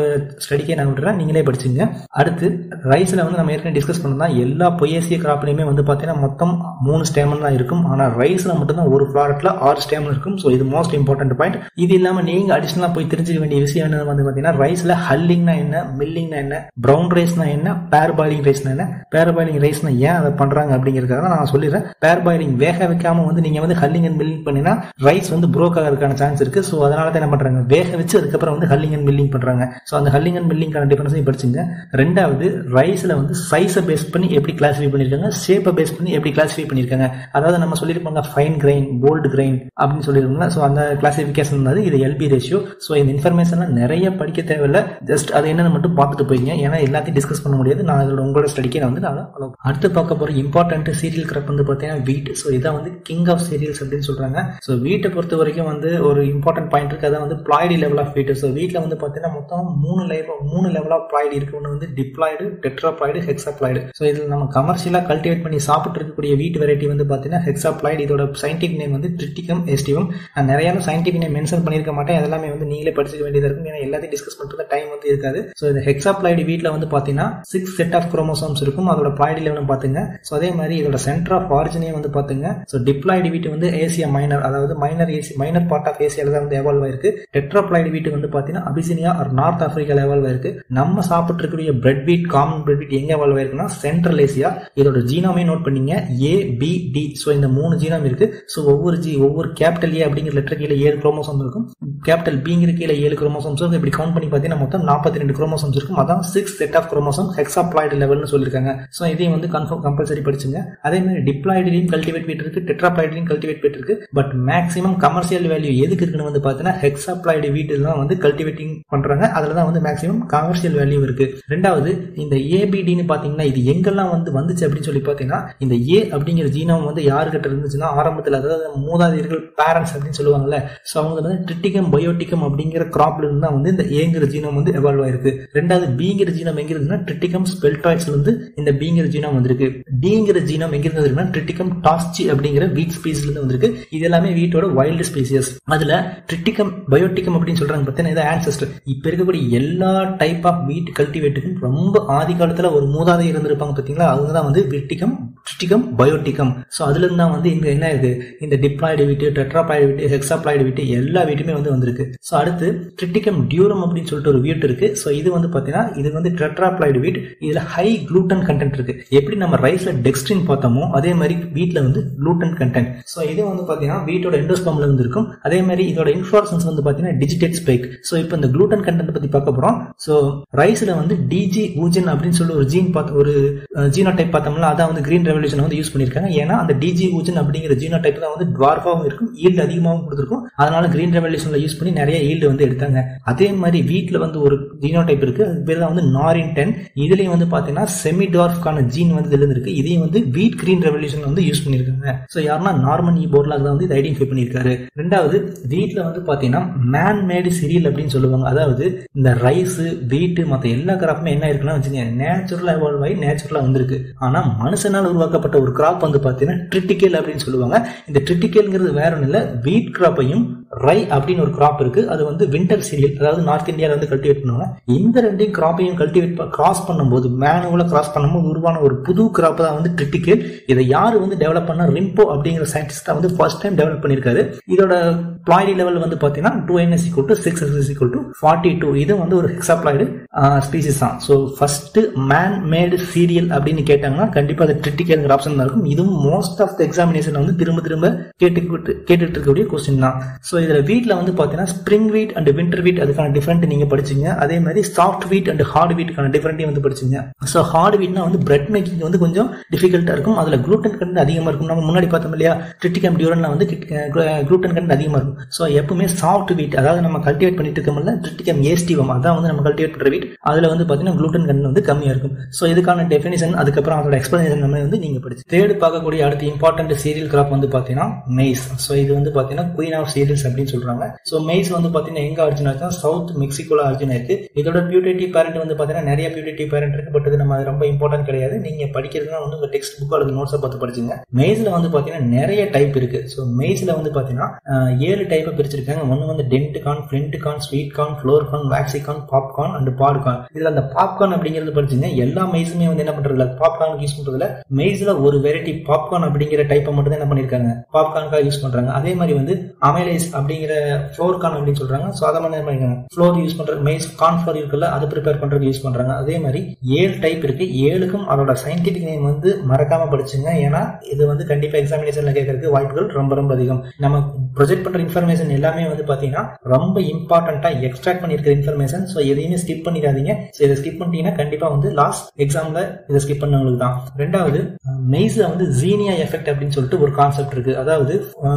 ஸ்டடிக்கே நான் விட்டுறேன், நீங்களே படிச்சுங்க. அடுத்து ரைஸ்ல வந்து நம்ம ஏற்கனவே டிஸ்கஸ் பண்ணலாம். எல்லா பொய்யேசிய கிராப்லயுமே வந்து பாத்தீங்கன்னா மொத்தம் 3 ஸ்டேமன் தான் இருக்கும். ஆனா ரைஸ்ல மட்டும் தான் ஒரு ப்ராடக்ட்ல 6 ஸ்டேமன் இருக்கும். ஸோ இது மோஸ்ட் இம்பார்ட்டன்ட் பாயிண்ட். இது இல்லாம நீங்க அடிஷனலா போய் தெரிஞ்சுக்க வேண்டிய விஷயம் என்ன வந்து பாத்தீங்கன்னா ரைஸ்ல ஹல்லிங்னா என்ன, மில்லிங்னா என்ன, பிரவுன் ரைஸ்னா என்ன, பேர் பாயிலிங் ரைஸ்னா என்ன. பேர் பாயிலிங் ரைஸ்னா ஏன் அதை பண்றாங்க அப்படிங்கிறதுக்காக நான் சொல்லிடுறேன். பேர் பாயிலிங் வேக வைக்காம வந்து நீங்க வந்து ஹல்லிங் அண்ட் மில்லிங் பண்ணினா ரைஸ் வந்து ப்ரோக் ஆகிறதுக்கான சான்ஸ் இருக்கு. ஸோ அதனால தான் என்ன பண்றாங்க, வேக வச்சு அதுக்கப்புறம் வந்து ஹல்லிங் அண்ட் மில்லிங் பண்றாங்க. ஸோ அந்த ஹல்லிங் அண்ட் மில்லிங்கான டிஃபரன்ஸையும் படிச்சுங்க. ரெண்டாவது ரைஸ்ல வந்து சைஸை பேஸ் பண்ணி எப்படி கிளாசிஃபை பண்ணிருக்காங்க, ஷேப்பை பேஸ் பண்ணி எப்படி கிளாசிஃபை பண்ணிருக்காங்க. அதாவது நம்ம சொல்லியிருப்பாங்க ஃபைன் கிரைன், போல்டு கிரைன் அப்படின்னு சொல்லியிருக்கோம்ல. ஸோ அந்த கிளாசிஃபிகேஷன் வந்து இது எல்பி ரேஷியோ. ஸோ இந்த இன்ஃபர்மேஷன்லாம் நிறைய படிக்க தேவையில்லை, ஜஸ்ட் அது என்னன்னு மட்டும் பார்த்துட்டு போய்ங்க. ஏன்னா எல்லாத்தையும் டிஸ்கஸ் பண்ண முடியாது, நான் அதோட உங்களோட ஸ்டடிக்கே நான் வந்து அடுத்து பார்க்க போற இம்பார்ட்டன்ட் சீரியல் கிராப் வந்து பார்த்தீங்கன்னா வீட். ஸோ இதான் வந்து கிங் ஆஃப் சீரியல்ஸ் அப்படின்னு சொல்றாங்க. ஸோ வீட்டை பொறுத்த வரைக்கும் வந்து ஒரு இம்பார்ட்டன்ட் பாயிண்ட் இருக்கு, அதான் வந்து ploidy level of wheat. So வீட்டில் வந்து பார்த்தீங்கன்னா மொத்தம் 3 லெவல் ஆஃப் பிளாய்டு இருக்கு. ஒன்று வந்து டிப்ளாய்டு, டெட்ராப்ளாய்டு, ஹெக்ஸாப்ளாய்டு. ஸோ இதில் நம்ம கமர்ஷியலா கல்டிவேட் பண்ணி சாப்பிட்டு இருக்கக்கூடிய வீட் வெரைட்டி வந்து பார்த்தீங்கன்னா ஹெக்ஸாப்ளாய்டு. இதோட சயின்டிபிக் நேம் வந்து ட்ரிட்டிகம் எஸ்டிவம். நான் நிறைய சயின்டிபிக் நேம் மென்ஷன் பண்ணியிருக்க மாட்டேன், அதெல்லாமே வந்து நீங்களே படிச்சுக்க வேண்டியதாக இருக்கும், ஏன்னா எல்லாத்தையும் டிஸ்கஸ் பண்ணுறது டைம் வந்து இருக்காது. ஸோ இந்த ஹெக்ஸாப்ளாய்டு வீட்டில் வந்து பார்த்தீங்கன்னா 6 செட் ஆஃப் குரோமோசோம்ஸ் இருக்கும். அதோட பிளாய்டு லெவலும் பார்த்துங்க. ஸோ அதே மாதிரி இதோட சென்டர் ஆஃப் ஆரிஜினே வந்து பார்த்துங்க. ஸோ டிப்ளாய்டு வீட் வந்து ஏசியா மைனர், அதாவது மைனர் பார்ட் ஆஃப் ஏசியால தான் வந்து எவால்வ் ஆயிருக்கு. டெட்ராப்ளாய்டு வீட் வந்து பாத்தீங்கன்னா அபிசினியா ஆர் நார்த் ஆப்பிரிக்கால எவால்வ் ஆயிருக்கு. நம்ம சாப்பிட்டு இருக்கக்கூடிய பிரெட் வீட், காமன் பிரெட் வீட் எங்க எவால்வ் ஆயிருக்குன்னா சென்ட்ரல் ஏசியா. இதோட ஜீனோமே நோட் பண்ணீங்க, ABD. சோ இந்த 3 ஜீனோம் இருக்கு. சோ ஒவ்வொரு கேபிட்டல் A அப்படிங்கிற லெட்டர் கீழே 7 குரோமோசோம் இருக்கும், கேபிட்டல் Bங்கிற கீழே 7 குரோமோசோம்ஸ் இருக்கும். இப்படி கவுண்ட் பண்ணி பாத்தீங்கன்னா மொத்தம் 42 குரோமோசோம்ஸ் இருக்கும். அதான் 6 செட் ஆஃப் குரோமோசோம் ஹெக்ஸாப்ளாய்டு லெவல்னு சொல்லிருக்காங்க. சோ இதையும் வந்து கம்பல்சரி படிச்சுங்க. அதே மாதிரி டிப்ளாய்டுலயும் கல்டிவேட் வீட் இருக்கு, டெட்ராப்ளாய்டுலயும் கல்டிவேட் வீட் இருக்கு. பட் மேக்ஸிமம் கமர்ஷியல் வேல்யூ எதுக்கு இருக்குன்னு வந்து பாத்தீங்கன்னா ஹெக்ஸாப்ளாய்டு வீட் தான் வந்து கல்டிவேட்டிங் பண்றாங்க. அதுலதான் வந்து மேக்ஸிமம் கமர்ஷியல் வேல்யூ இருக்கு. ரெண்டாவது இந்த ABDன்னு பாத்தீங்கன்னா இது எங்கெல்லாம் வந்துச்சு அப்படின்னு சொல்லி பாத்தீங்கன்னா இந்த A அப்படிங்கிற ஜீனோம் வந்து யாருக்கிட்ட இருந்துச்சுன்னா ஆரம்பத்துல, அதாவது மூதாதையர்கள் பேரண்ட்ஸ் அப்படின்னு சொல்லுவாங்கல்ல, சோ அவங்க வந்து ட்ரிட்டிகம் பயோட்டிகம் அப்படிங்கிற கிராப்ல இருந்து தான் வந்து இந்த ஏங்கிற ஜீனோம் வந்து எவால்வ் ஆயிருக்கு. ரெண்டாவது Bங்கிற ஜீனோம் எங்க இருக்குன்னா ட்ரிட்டிகம் ஸ்பெல்டாய்ட்ஸ்ல இருந்து இந்த Bங்கிற ஜீனோம் வந்திருக்கு. Dங்கிற ஜீனோம் எங்க இருந்ததுன்னா ட்ரிட்டிகம் டாஸ்சி அப்படிங்கிற வீட் ஸ்பீசிஸ்ல இருந்து வந்திருக்கு. இது எல்லாமே வீட்டோட வைல்டு ஸ்பீசிஸ். அதுல ட்ரிட்டிகம் பயோட்டிகம் அப்படின்னு சொல்றாங்க பார்த்தீங்கன்னா இது ஆன்செஸ்டர். இப்ப இருக்கக்கூடிய எல்லா டைப் ஆஃப் வீட் கல்டிவேட்டுக்கும் ரொம்ப ஆதி காலத்துல ஒரு மூதாதை இருந்திருப்பாங்க பாத்தீங்களா, அவங்க தான் வந்து ட்ரிட்டிகம் பயோட்டிகம். சோ அதுல இருந்து தான் வந்து இங்க என்ன இருக்கு, இந்த டிப்ளாய்டு வீட், டெட்ராப்ளாய்டு வீட், ஹெக்ஸாப்ளாய்டு வீட் எல்லா வீட்டுமே வந்து வந்திருக்கு. சோ அடுத்து ட்ரிட்டிகம் டியூரம் அப்படின்னு சொல்லிட்டு ஒரு வீட் இருக்கு. சோ இது வந்து பாத்தீங்கன்னா இது வந்து டெட்ராப்ளாய்டு வீட். இதுல ஹை குளூட்டன் கண்டென்ட் இருக்கு. எப்படி நம்ம ரைஸ்ல டெக்ஸ்ட்ரின் பார்த்தோமோ அதே மாதிரி வீட்ல வந்து குளூட்டன் கண்டென்ட். சோ இது வந்து பாத்தீங்கன்னா வீட்டோட எண்டோஸ்பர்ம்ல இருந்து இருக்கும். அதே மாதிரி இதோட இன்ஃப்ளோரசன்ஸ் வந்து பாத்தீங்கன்னா டிஜிடேட் ஸ்பைக். சோ இப்போ இந்த குளூட்டன் கண்டென்ட் பத்தி பார்க்க போறோம். சோ ரைஸ்ல வந்து DG ஊஜன் அப்படின்னு சொல்லி ஒரு ஜீனோடைப் பார்த்தோம்னா அதான் வந்து கிரீன் ரெவல்யூஷன் வந்து யூஸ் பண்ணிருக்காங்க. ஏன்னா அந்த DG ஊஜன் அப்படிங்கிற ஜீனோடைப் தான் வந்து டுவார்ஃபாவும் இருக்கும், ஈல்டு அதிகமாகவும் கொடுத்துருக்கும். அதனால கிரீன் ரெவல்யூஷன்ல யூஸ் பண்ணி நிறைய ஈல்டு வந்து எடுத்தாங்க. அதே மாதிரி வீட்ல வந்து ஒரு ஜீனோடைப் இருக்கு, அது பேர் தான் வந்து நாரின்10. இதுலயும் வந்து பாத்தீங்கன்னா செமி டுவார்ஃப்கான ஜீன் வந்து இதுல இருக்கு. இதையும் வந்து வீட் கிரீன் ரெவல்யூஷன் வந்து யூஸ் பண்ணிருக்காங்க. சோ யாருன்னா நார்மன் போர்லாக் தான் வந்து இதை ஐடென்டிஃபை பண்ணிருக்காரு. ரெண்டாவது வீட்ல வந்து பாத்தீங்கன்னா மேன் மேடு சீரியல் அப்படின்னு சொல்லுவாங்க. அதாவது இந்த ரைஸ், வீட்டு மத்த எல்லா கிராப்புமே என்ன இருக்குன்னா வச்சுக்கோங்க, நேச்சுரலா எவால்வ் ஆகி நேச்சுரலா வந்திருக்கு. ஆனா மனுஷனால் உருவாக்கப்பட்ட ஒரு கிராப் வந்து பாத்தீங்கன்னா ட்ரிட்டிகல் அப்படின்னு சொல்லுவாங்க. இந்த ட்ரிட்டிகல்ங்கிறது வேற ஒன்றும் இல்ல, வீட் கிராப்பையும் ரை அப்படின்னு ஒரு கிராப் இருக்கு, அது வந்து வின்டர் சீரியல், அதாவது நார்த் இந்தியால வந்து கல்டிவேட் பண்ணுவாங்க. இந்த ரெண்டையும் கிராப்பையும் கல்டிவேட் கிராஸ் பண்ணும்போது, மேனுவலா கிராஸ் பண்ணும்போது உருவான ஒரு புது கிராப் தான் வந்து ட்ரிட்டிகல். இதை யாரு வந்து டெவலப் பண்ணா, ரிம்போ அப்படிங்கிற சயின்டிஸ்ட் வந்து ஃபர்ஸ்ட் டைம் டெவலப் பண்ணிருக்காரு. இதோட பிளாய்டி லெவல் வந்து பாத்தீங்கன்னா 2n = 6s = 42. இது வந்து ஒரு ஹெக்ஸாப்ளாய்டு ஸ்பீசிஸ் தான். சோ ஃபர்ஸ்ட் மேன் மேடு சீரியல் அப்படின்னு கேட்டாங்கன்னா கண்டிப்பா அது ட்ரிட்டிகல்ங்கிற ஆப்ஷன் தான் இருக்கும். இதுவும் மோஸ்ட் ஆஃப் த எக்ஸாமினேஷன் வந்து திரும்ப கேட்டுட்டு இருக்கக்கூடிய கொஸ்டின் தான். சோ இதுல வீட்ல வந்து பாத்தீங்கன்னா ஸ்பிரிங் வீட் அண்ட் வின்டர் வீட் அதுக்கான டிஃபரெண்ட் நீங்க படிச்சீங்க. அதே மாதிரி சாஃப்ட் வீட் அண்ட் ஹார்ட் வீட்டுக்கான டிஃபரெண்ட்டையும் வந்து படிச்சீங்க. சோ ஹார்ட் வீட்னா வந்து பிரெட் மேக்கிங் வந்து கொஞ்சம் டிஃபிகல்ட்டா இருக்கும், அதுல குளூட்டன் கண்டென்ட் அதிகமா இருக்கும். நம்ம முன்னாடி பார்த்தோம் இல்லையா, ட்ரிட்டிகம் டியூரன்ல வந்து குளூட்டன் கண்டென்ட் அதிகமா இருக்கும். சோ எப்பவுமே சாஃப்ட் வீட், அதாவது நம்ம கல்டிவேட் பண்ணிட்டு இருக்கோம்ல ட்ரிட்டிகம் ஏஸ்டிவம், அதான் வந்து நம்ம கல்டிவேட் பண்ற வீட், அதுல வந்து பாத்தீங்கன்னா குளூட்டன் கண்டென்ட் வந்து கம்மியா இருக்கும். சோ இதுக்கான டெஃபினிஷன் அதுக்கப்புறம் அதோட எக்ஸ்பிளனேஷன் நம்ம வந்து நீங்க படிச்சு. தேர்ட் பார்க்கக்கூடிய அடுத்த இம்பார்ட்டன்ட் சீரியல் கிராப் வந்து பாத்தீங்கன்னா மெய்ஸ். சோ இது வந்து பாத்தீங்கன்னா குயின் ஆஃப் சீரியல்ஸ் அப்படின்னு சொல்றாங்க. சோ மெய்ஸ் வந்து பாத்தீங்கன்னா எங்க ஆரிஜின் ஆச்சுன்னா சவுத் மெக்சிகோல ஆரிஜின் ஆயிருக்கு. இதோட பியூட்டேட்டிவ் பேரண்ட் வந்து பாத்தீங்கன்னா நிறைய பியூட்டேட்டிவ் பேரண்ட் இருக்கு, பட் இது நம்ம ரொம்ப இம்பார்ட்டன்ட் கிடையாது. நீங்க படிக்கிறதுனா வந்து உங்க டெக்ஸ்ட் புக் அல்லது நோட்ஸை பார்த்து படிச்சுங்க. மெய்ஸ்ல வந்து பாத்தீங்கன்னா நிறைய டைப் இருக்கு. சோ மெய்ஸ்ல வந்து பாத்தீங்கன்னா 7 டைப் பிரிச்சிருக்காங்க. ஒன்னு வந்து dent corn, flint corn, sweet corn, flour corn, waxy corn, popcorn and pod corn. இதுல அந்த பாப்கார்ன் அப்படிங்கிறது படிச்சுங்க. எல்லா மெய்ஸுமே வந்து என்ன பண்றதுல பாப்கார்ன் யூஸ் பண்றதுல மெய்ஸ்ல ஒரு வெரைட்டி பாப்கார்ன் அப்படிங்கிற டைப்பை மட்டும் தான் என்ன பண்ணிருக்காங்க பாப்கார்னுக்காக யூஸ் பண்றாங்க. அதே மாதிரி வந்து அமைலேஸ் அப்படிங்கிற ஃப்ளோர் கார்ன் அப்படின்னு சொல்றாங்க. சோ அதை மாதிரி என்ன பண்ணிருக்காங்க, ஃப்ளோர் யூஸ் பண்ற மெய்ஸ் கார்ன் ஃப்ளோர் இருக்குல்ல, அது ப்ரிப்பேர் பண்றதுக்கு யூஸ் பண்றாங்க. அதே மாதிரி 7 டைப் இருக்கு. 7க்கும் அதோட சயின்டிபிக் நேம் வந்து மறக்காம படிச்சுங்க. ஏன்னா இது வந்து கண்டிப்பா எக்ஸாமினேஷன்ல கேட்கறதுக்கு வாய்ப்புகள் ரொம்ப அதிகம். நம்ம ப்ரொஜெக்ட் பண்ற இன்ஃபர்மேஷன் எல்லாமே வந்து பாத்தீங்கன்னா ரொம்ப இம்பார்ட்டன்டா எக்ஸ்ட்ராக்ட் பண்ணிருக்கிற இன்ஃபர்மேஷன். சோ எதையுமே ஸ்கிப் பண்ணிடாதீங்க. இதை ஸ்கிப் பண்ணிட்டீங்கன்னா கண்டிப்பா வந்து லாஸ்ட் எக்ஸாம்ல இதை ஸ்கிப் பண்ணவங்களுக்கு தான். ரெண்டாவது மெய்ஸ்ல வந்து ஜீனியா எஃபெக்ட் அப்படின்னு சொல்லிட்டு ஒரு கான்செப்ட் இருக்கு. அதாவது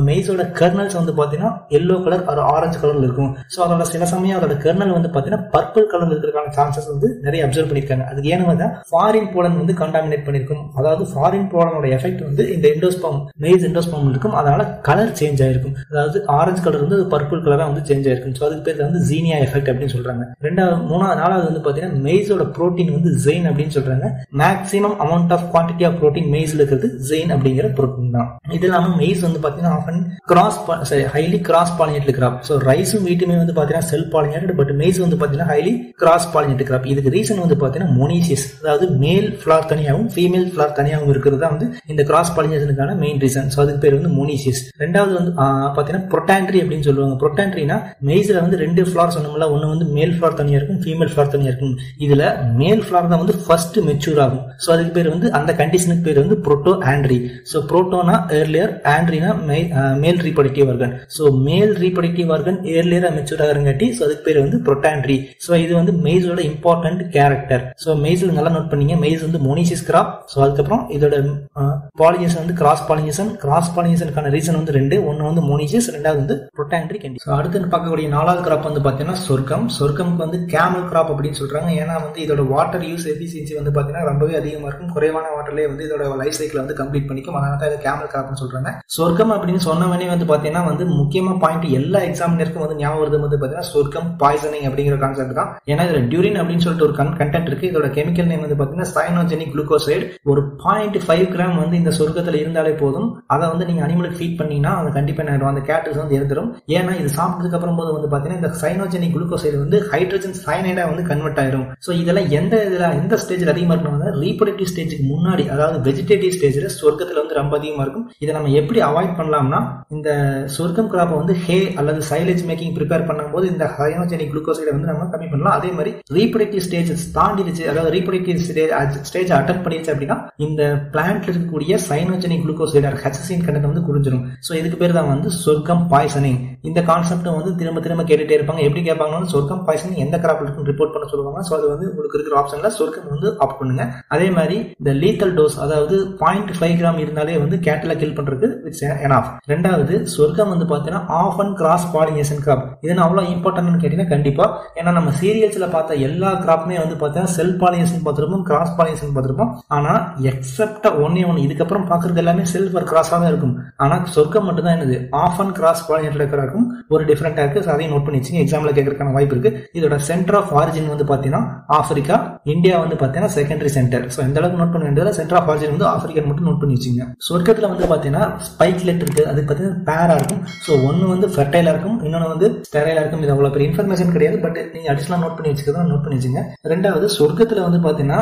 மெய்ஸோட கர்னல்ஸ் வந்து பாத்தீங்கன்னா எல்லோ கலர் ஒரு ஆரஞ்சு கலர்ல இருக்கும். சோ அதோட சில சமயம் அதோட கர்னல் வந்து பாத்தீங்கன்னா பர்பிள் கலர்ல இருக்கிறதுக்கான சான்சஸ் வந்து நிறைய அப்சர்வ் பண்ணிருக்காங்க. அதுக்கு ஏன்னா ஃபாரின் போலன் வந்து கண்டாமினேட் பண்ணிருக்கும். அதாவது ஃபாரின் போலனோட எஃபெக்ட் வந்து இந்த எண்டோஸ்பர்ம் மெய்ஸ் எண்டோஸ்பர்ம் இருக்கும். அதனால கலர் சேஞ்ச் ஆயிருக்கும். அதாவது ஆரஞ்சு கலர் வந்து பர்பிள் கலரா வந்து சேஞ்ச் ஆயிருக்கும். சோ அதுக்கு பேர் வந்து ஜீனியா எஃபெக்ட் அப்படின்னு சொல்றாங்க. நாலாவது வந்து பாத்தீங்கன்னா மெய்ஸோட புரோட்டீன் வந்து ஜெயின் அப்படின்னு சொல்றாங்க. Maximum amount of quantity of protein மெய்ஸ்ல இருக்கிறது ஜெயின் அப்படிங்கிற புரோட்டீன் தான். இது இல்லாம மெய்ஸ் வந்து பாத்தீங்கன்னா highly cross cross pollinated crop. So ரைஸும் வீட்டுமே வந்து பார்த்தீங்கன்னா செல்ஃப் பாலினேட்டட், பட் மெய்ஸ் வந்து பார்த்தீங்கன்னா ஹைலி கிராஸ் பாலினேட்டட் கிராப். இதுக்கு ரீசன் வந்து பார்த்தீங்கன்னா மோனிசியஸ், அதாவது மேல் ஃபிளார் தனியாகவும் ஃபீமேல் ஃபிளார் தனியாகவும் இருக்கிறது தான் வந்து இந்த கிராஸ் பாலினேஷனுக்கான மெயின் ரீசன். ஸோ அதுக்கு பேர் வந்து மோனிசியஸ். ரெண்டாவது வந்து பார்த்தீங்கன்னா புரோட்டான்ட்ரி அப்படின்னு சொல்லுவாங்க. புரோட்டான்ட்ரினா மெய்ஸ்ல வந்து 2 ஃபிளார் சொன்னோம்ல, ஒன்று வந்து மேல் ஃபிளார் தனியாக இருக்கும், ஃபீமேல் ஃபிளார் தனியாக இருக்கும். இதுல மேல் ஃபிளார் தான் வந்து ஃபர்ஸ்ட் மெச்சூர் ஆகும். ஸோ அதுக்கு பேர் வந்து அந்த கண்டிஷனுக்கு பேர் வந்து புரோட்டோ ஆண்ட்ரி. ஸோ புரோட்டோனா ஏர்லியர், ஆண்ட்ரினா male reproductive organ. So male reproductive organ ஏர்லியரா மெச்சூர் ஆகிறங்காட்டி ஸோ அதுக்கு பேர் வந்து புரோட்டான்ட்ரி. ஸோ இது வந்து மெய்ஸோட இம்பார்ட்டன்ட் கேரக்டர். ஸோ மெய்ஸ்ல நல்லா நோட் பண்ணீங்க, மெய்ஸ் வந்து மோனிசியஸ் கிராப். ஸோ அதுக்கப்புறம் இதோட பாலினேஷன் வந்து கிராஸ் பாலினேஷன். கிராஸ் பாலினேஷனுக்கான ரீசன் வந்து 2, ஒன்னு வந்து மோனிசியஸ், ரெண்டாவது வந்து புரோட்டான்ட்ரி கண்டிஷன். ஸோ அடுத்து பார்க்கக்கூடிய 4வது கிராப் வந்து பார்த்தீங்கன்னா சொர்க்கம். சொர்க்கம்க்கு வந்து கேமல் கிராப் அப்படின்னு சொல்றாங்க. ஏன்னா வந்து இதோட வாட்டர் யூஸ் எஃபிஷியன்சி வந்து பார்த்தீங்கன்னா ரொம்பவே அதிகமாக இருக்கும். குறைவான வாட்டர்லேயே வந்து இதோட லைஃப் சைக்கிள் வந்து கம்ப்ளீட் பண்ணிக்கும். அதனால தான் இது கேமல் கிராப்னு சொல்றாங்க. சொர்க்கம் அப்படின்னு சொன்னவனே வந்து பார்த்தீங்கன்னா வந்து முக்கியமா பாயிண்ட் எல்லா எக்ஸாமினருக்கும் வந்து ஞாபகம் வருது வந்து பார்த்தீங்கன்னா சொர்க்கம் பாய்சனிங் அப்படிங்கிற கான்செப்ட் தான். ஏன்னா இதுல டியூரின் அப்படின்னு சொல்லிட்டு ஒரு கண்டென்ட் இருக்கு. இதோட கெமிக்கல் நேம் வந்து பார்த்தீங்கன்னா சைனோஜெனிக் குளுக்கோசைடு. ஒரு 0.5 கிராம் வந்து இந்த சொர்க்கத்தில் இருந்தாலே போதும். அதை வந்து நீங்க அனிமலுக்கு ஃபீட் பண்ணீங்கன்னா அது கண்டிப்பா ஆயிடும், அந்த கேட்டஸ் வந்து இறந்துடும். ஏன்னா இது சாப்பிட்டதுக்கு அப்புறம் போது வந்து பார்த்தீங்கன்னா இந்த சைனோஜெனிக் குளுக்கோசைடு வந்து ஹைட்ரஜன் சயனைடா வந்து கன்வெர்ட் ஆயிடும். ஸோ இதெல்லாம் எந்த ஸ்டேஜில் அதிகமாக இருக்கணும், ரீப்ரொடக்டிவ் ஸ்டேஜுக்கு முன்னாடி, அதாவது வெஜிடேட்டிவ் ஸ்டேஜில் சொர்க்கத்தில் வந்து ரொம்ப அதிகமாக இருக்கும். இதை நம்ம எப்படி அவாய்ட் பண்ணலாம்னா, இந்த சொர்க்கம் கிராப்பை வந்து ஹே அல்லது சைலேஜ் மேக்கிங் ப்ரிப்பேர் பண்ணும்போது இந்த சைனோஜெனிக் குளுக்கோசைடை வந்து நம்ம கம்மி பண்ணலாம். அதே மாதிரி ரீப்ரொடக்டிவ் ஸ்டேஜஸ் தாண்டிடுச்சு, அதாவது ரீப்ரொடக்டிவ் ஸ்டேஜ் அட்டன் பண்ணிடுச்சு அப்படின்னா இந்த பிளான்ட்ல இருக்கக்கூடிய சைனோஜெனிக் குளுக்கோசைடு ஹெச்சின் கண்டென்ட் வந்து குறைஞ்சிரும். ஸோ இதுக்கு பேர் தான் வந்து சொர்க்கம் பாய்சனிங். இந்த கான்செப்ட் வந்து திரும்ப கேட்டுட்டே இருப்பாங்க. எப்படி கேட்பாங்கன்னா சொர்க்கம் பாய்சனிங் எந்த கிராப்ல இருக்குன்னு ரிப்போர்ட் பண்ண சொல்லுவாங்க. ஸோ அது வந்து உங்களுக்கு இருக்கிற ஆப்ஷன்ல சொர்க்கம் வந்து ஆப்ட் பண்ணுங்க. அதே மாதிரி இந்த லீத்தல் டோஸ், அதாவது 0.5 கிராம் இருந்தாலே வந்து கேட்டல கில் பண்றது விட்ஸ் எனாஃப். ரெண்டாவது சொர்க்கம் வந்து பார்த்தீங்கன்னா ஆஃப் அண்ட் கிராஸ் பாலினேஷன் கிராப். இது அவ்வளவு இம்பார்ட்டன்ட்னு கேட்டீங்கன்னா கண்டிப்பா. ஏன்னா நம்ம சீரியல்ஸ்ல பார்த்த எல்லா கிராப்புமே வந்து பார்த்தீங்கன்னா செல்ஃப் பாலினேஷன் பார்த்திருப்போம், கிராஸ் பாலினேஷன் பார்த்திருப்போம். ஆனா எக்ஸப்ட் ஒன்னே ஒன்று, இதுக்கப்புறம் பார்க்கறது எல்லாமே செல்ஃப் ஆர் கிராஸா தான் இருக்கும். ஆனா சொர்க்கம் மட்டும் தான் என்னது ஆஃப் அண்ட் கிராஸ் பாலினேட்டட் இருக்கும். ஒரு டிஃபரெண்டா இருக்கு. அதையும் நோட் பண்ணி வச்சுங்க, எக்ஸாம்ல கேட்கறதுக்கான வாய்ப்பு இருக்கு. இதோட சென்டர் ஆஃப் ஆரிஜின் வந்து பாத்தீங்கன்னா ஆப்பிரிக்கா, இந்தியா வந்து பாத்தீங்கன்னா செகண்டரி சென்டர். ஸோ இந்த அளவுக்கு நோட் பண்ண வேண்டியது. சென்டர் ஆஃப் ஆரிஜின் வந்து ஆப்பிரிக்கா மட்டும் நோட் பண்ணி வச்சுங்க. சொர்க்கத்துல வந்து பாத்தீங்கன்னா ஸ்பைக்லெட் இருக்கு, அது பாத்தீங்கன்னா பேரா இருக்கும். ஸோ ஒன்னு வந்து ஃபெர்டைலா இருக்கும், இன்னொன்னு வந்து ஸ்டெரைலா இருக்கும். இது அவ்வளவு பெரிய இன்ஃபர்மேஷன் கிடையாது, பட் நீங்க அடிஷனலா நோட் பண்ணி வச்சுக்கிறதா நோட் பண்ணி வச்சுங்க. ரெண்டாவது சொர்க்கத்துல வந்து பாத்தீங்கன்னா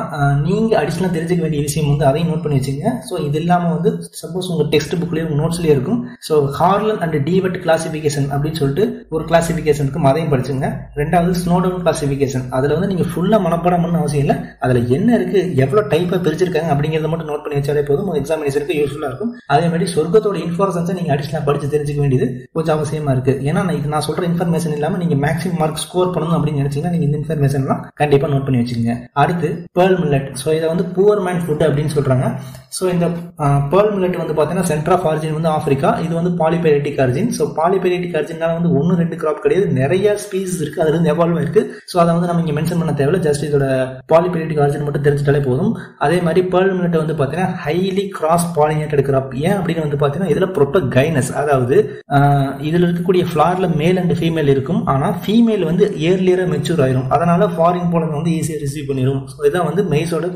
நீங்க அடிஷனலா தெரிஞ்சுக்க வேண்டிய விஷயம் வந்து அதையும் நோட் பண்ணி வச்சுங்க. ஸோ இது இல்லாம வந்து சப்போஸ் உங்க டெக்ஸ்ட் புக்லயே உங்க நோட்ஸ்லயே இருக்கும். ஸோ ஹார்லன் அண்ட் டிவெட் கிளாசிபிகேஷன் அப்படின்னு சொல்லிட்டு ஒரு கிளாசிபிகேஷன் இருக்கும், அதையும் படிச்சுங்க. ரெண்டாவது ஸ்னோடன் கிளாசிபிகேஷன், அதுல வந்து நீங்க ஃபுல்லா மனப்பாடம் பண்ண அவசியம் இல்லை. அதுல என்ன இருக்கு, எவ்வளவு டைப்பா பிரிச்சிருக்காங்க அப்படிங்கறத மட்டும் நோட் பண்ணி வச்சாலே போதும், எக்ஸாமினேஷனுக்கு யூஸ்ஃபுல்லா இருக்கும். அதே மாதிரி சொர்க்கத்தோட இன்ஃபர்மேஷன்ஸை நீங்க அடிஷனலா படிச்சு தெரிஞ்சுக்க வேண்டியது கொஞ்சம் அவசியமா இருக்கு. ஏன்னா நான் சொல்ற இன்ஃபர்மேஷன் இல்லாம நீங்க மேக்ஸிமம் மார்க் ஸ்கோர் பண்ணணும் அப்படின்னு நினைச்சீங்கன்னா நீங்க இந்த இன்ஃபர்மேஷன் எல்லாம் கண்டிப்பா நோட் பண்ணி வச்சுக்கோங்க. அடுத்து பேர்ல் மில்லட். ஸோ இதை வந்து புவர் மேன் ஃபுட் அப்படின்னு சொல்றாங்க. ஸோ இந்த பேர்ல் மில்லட் வந்து பாத்தீங்கன்னா சென்டர் ஆஃப் ஆரிஜின் வந்து ஆப்பிரிக்கா, இது வந்து பாலிபெரேட்டிக் ஆரிஜின். ஸோ பாலிபெரேட்டிக் ஆரிஜினால வந்து 1-2 கிராப் கிடையாது, நிறைய ஸ்பீசிஸ் இருக்கு, அதுல இருந்து எவால்வ் இருக்கு. ஸோ அதை வந்து நம்ம இங்க மென்ஷன் பண்ண தேவையில்ல, ஜஸ்ட் இதோட பாலிபெரேட்டிக் ஆரிஜின் மட்டும் தெரிஞ்சிட்டாலே போதும். அதே மாதிரி பேர்ல் மில்லட் வந்து பாத்தீங்கன்னா ஹைலி கிராஸ் பாலினேட்டட் கிராப். ஏன் அப்படின்னு வந்து பாத்தீங்கன்னா இதுல புரோட்டோகைனஸ், அதாவது இதுல இருக்கக்கூடிய ஃபிளார்ல மேல் அண்ட் ஃபீமேல் இருக்கும். ஆனா ஃபீமேல் வந்து இயர்லியரா மெச்சூர் ஆயிரும், அதனால ஃபாரின் போலன் வந்து ஈஸியா ரிசீவ் பண்ணிடும். இதான் வந்து மெய்ஸோட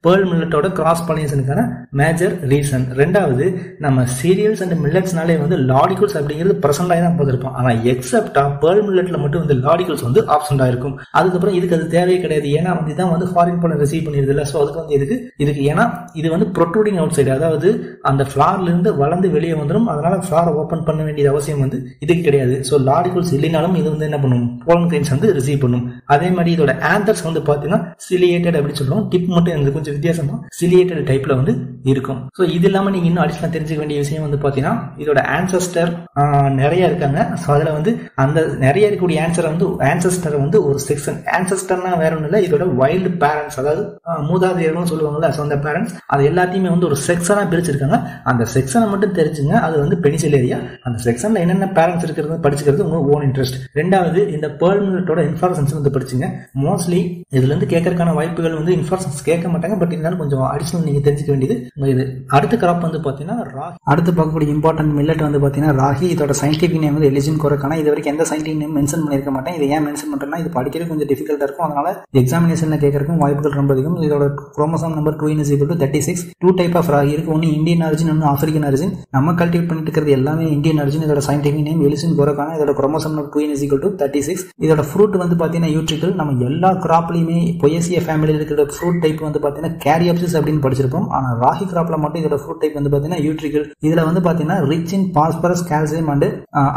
பேர்ல் மில்லட்டோட கிராஸ் பாலினேஷனுக்கான மேஜர் ரீசன். ரெண்டாவது, நம்ம சீரியல்ஸ் அண்ட் மில்லட்ஸ்னாலே வந்து லாடிகல்ஸ் அப்படிங்கிறது பிரசன்ட் ஆகி தான் பார்த்துருப்போம். ஆனா எக்ஸப்டா பேர்ல் மில்லட்ல மட்டும் வந்து லாடிகல்ஸ் வந்து ஆப்சன்ட் ஆயிருக்கும். அதுக்கப்புறம் இதுக்கு அது தேவையே கிடையாது, ஏன்னா வந்து இதான் வந்து ஃபாரின் போலன் ரிசீவ் பண்ணிருது இல்லை. ஸோ அதுக்கு வந்து இதுக்கு ஏன்னா இது வந்து ப்ரொட்ரூடிங் அவுட் சைடு, அதாவது அந்த ஃபிளார்ல இருந்து வளர்ந்து வெளியே வந்துடும். அதனால ஃபிளார் ஓப்பன் பண்ண வேண்டிய அவசியம் வந்து இதுக்கு கிடையாது. ஸோ லாடிகல்ஸ் இல்லைனாலும் இது வந்து என்ன பண்ணும், போலன் கிரெயின்ஸ் வந்து ரிசீவ் பண்ணும். அதே மாதிரி இதோட ஆந்தர்ஸ் வந்து பாத்தீங்கன்னா சிலியேட்டட் அப்படின்னு சொல்லுவோம். டிப் மட்டும் எனக்கு கொஞ்சம் வித்தியாசமா சிலியேட்டட் டைப்ல வந்து இருக்கும். ஸோ இது இல்லாம நீங்க இன்னும் அடிஷனலா தெரிஞ்சுக்க வேண்டிய விஷயம் வந்து பாத்தீங்கன்னா இதோட ஆன்சஸ்டர் நிறைய இருக்காங்க. ஸோ அதுல வந்து அந்த நிறைய இருக்கக்கூடிய ஆன்சஸ்டர் வந்து ஒரு செக்ஷன். ஆன்சஸ்டர்னா வேற ஒன்றும் இல்லை, இதோட வைல்டு பேரண்ட்ஸ், அதாவது மூதாதையர்கள் சொல்லுவாங்கல்ல. ஸோ அந்த பேரண்ட்ஸ் அது எல்லாத்தையுமே வந்து ஒரு செக்ஷனா பிரிச்சிருக்காங்க. அந்த செக்ஷனை மட்டும் தெரிஞ்சுங்க, அது வந்து பெனிசிலேரியா. அந்த செக்ஷன்ல என்னென்ன பேரண்ட்ஸ் இருக்கிறது படிச்சுக்கிறது உங்க ஓன் இன்ட்ரெஸ்ட். ரெண்டாவது, இந்த பேர்ல் மில்லட்டோட இன்ஃபர்மேஷன்ஸ் வந்து படிச்சுங்க. மோஸ்ட்லி இதுல இருந்து கேட்கறதுக்கான வாய்ப்புகள் வந்து இன்ஃபர்மேஷன்ஸ் கேட்க மாட்டாங்க, பட் இருந்தாலும் கொஞ்சம் அடிஷனல் நீங்க தெரிஞ்சுக்க வேண்டியது இது. அடுத்த கிராப் வந்து பார்த்தீங்கன்னா ராகி. அடுத்து பார்க்கக்கூடிய இம்பார்ட்டன்ட் மில்லட் வந்து பார்த்தீங்கன்னா ராகி. இதோட சயின்டிஃபிக் நேம் வந்து எலிஜின் கொரக்கானா. இது வரைக்கும் எந்த சயின்டிஃபிக் நேம் மென்ஷன் பண்ணியிருக்க மாட்டேன். இதை ஏன் மென்ஷன் பண்ணுறேன்னா இது படிக்கிறது கொஞ்சம் டிஃபிகல்ட்டாக இருக்கும். அதனால எக்ஸாமினேஷனில் கேட்கறதுக்கும் வாய்ப்புகள் ரொம்ப அதிகம். இதோட chromosome number 2n = 36. 2 type of ragi இருக்கு. ஒன்று இந்தியன் ஆரிஜின், ஒன்று ஆப்பிரிக்கன் ஆரிஜின். நம்ம கல்டிவேட் பண்ணிட்டு இருக்கிறது எல்லாமே இந்தியன் ஆரிஜின். இதோட சயின்டிஃபிக் நேம் எலிஜின் கொரக்கானா. இதோட குரோமோசோம் நம்பர் 2n = 36. இதோட ஃப்ரூட் வந்து பார்த்தீங்கன்னா யூட்ரிக்கல். நம்ம எல்லா கிராப்லையுமே பொயேசியா ஃபேமிலியில் இருக்கிற ஃப்ரூட் டைப் வந்து பார்த்தீங்கன்னா கேரியாப்சிஸ் அப்படின்னு படிச்சிருப்போம். ஆனால் ராகி கிராப்ல மட்டும் இதோட ஃப்ரூட் டைப் வந்து பார்த்தீங்கன்னா யூட்ரிக்கல். இதில் வந்து பார்த்தீங்கன்னா rich in phosphorus, calcium and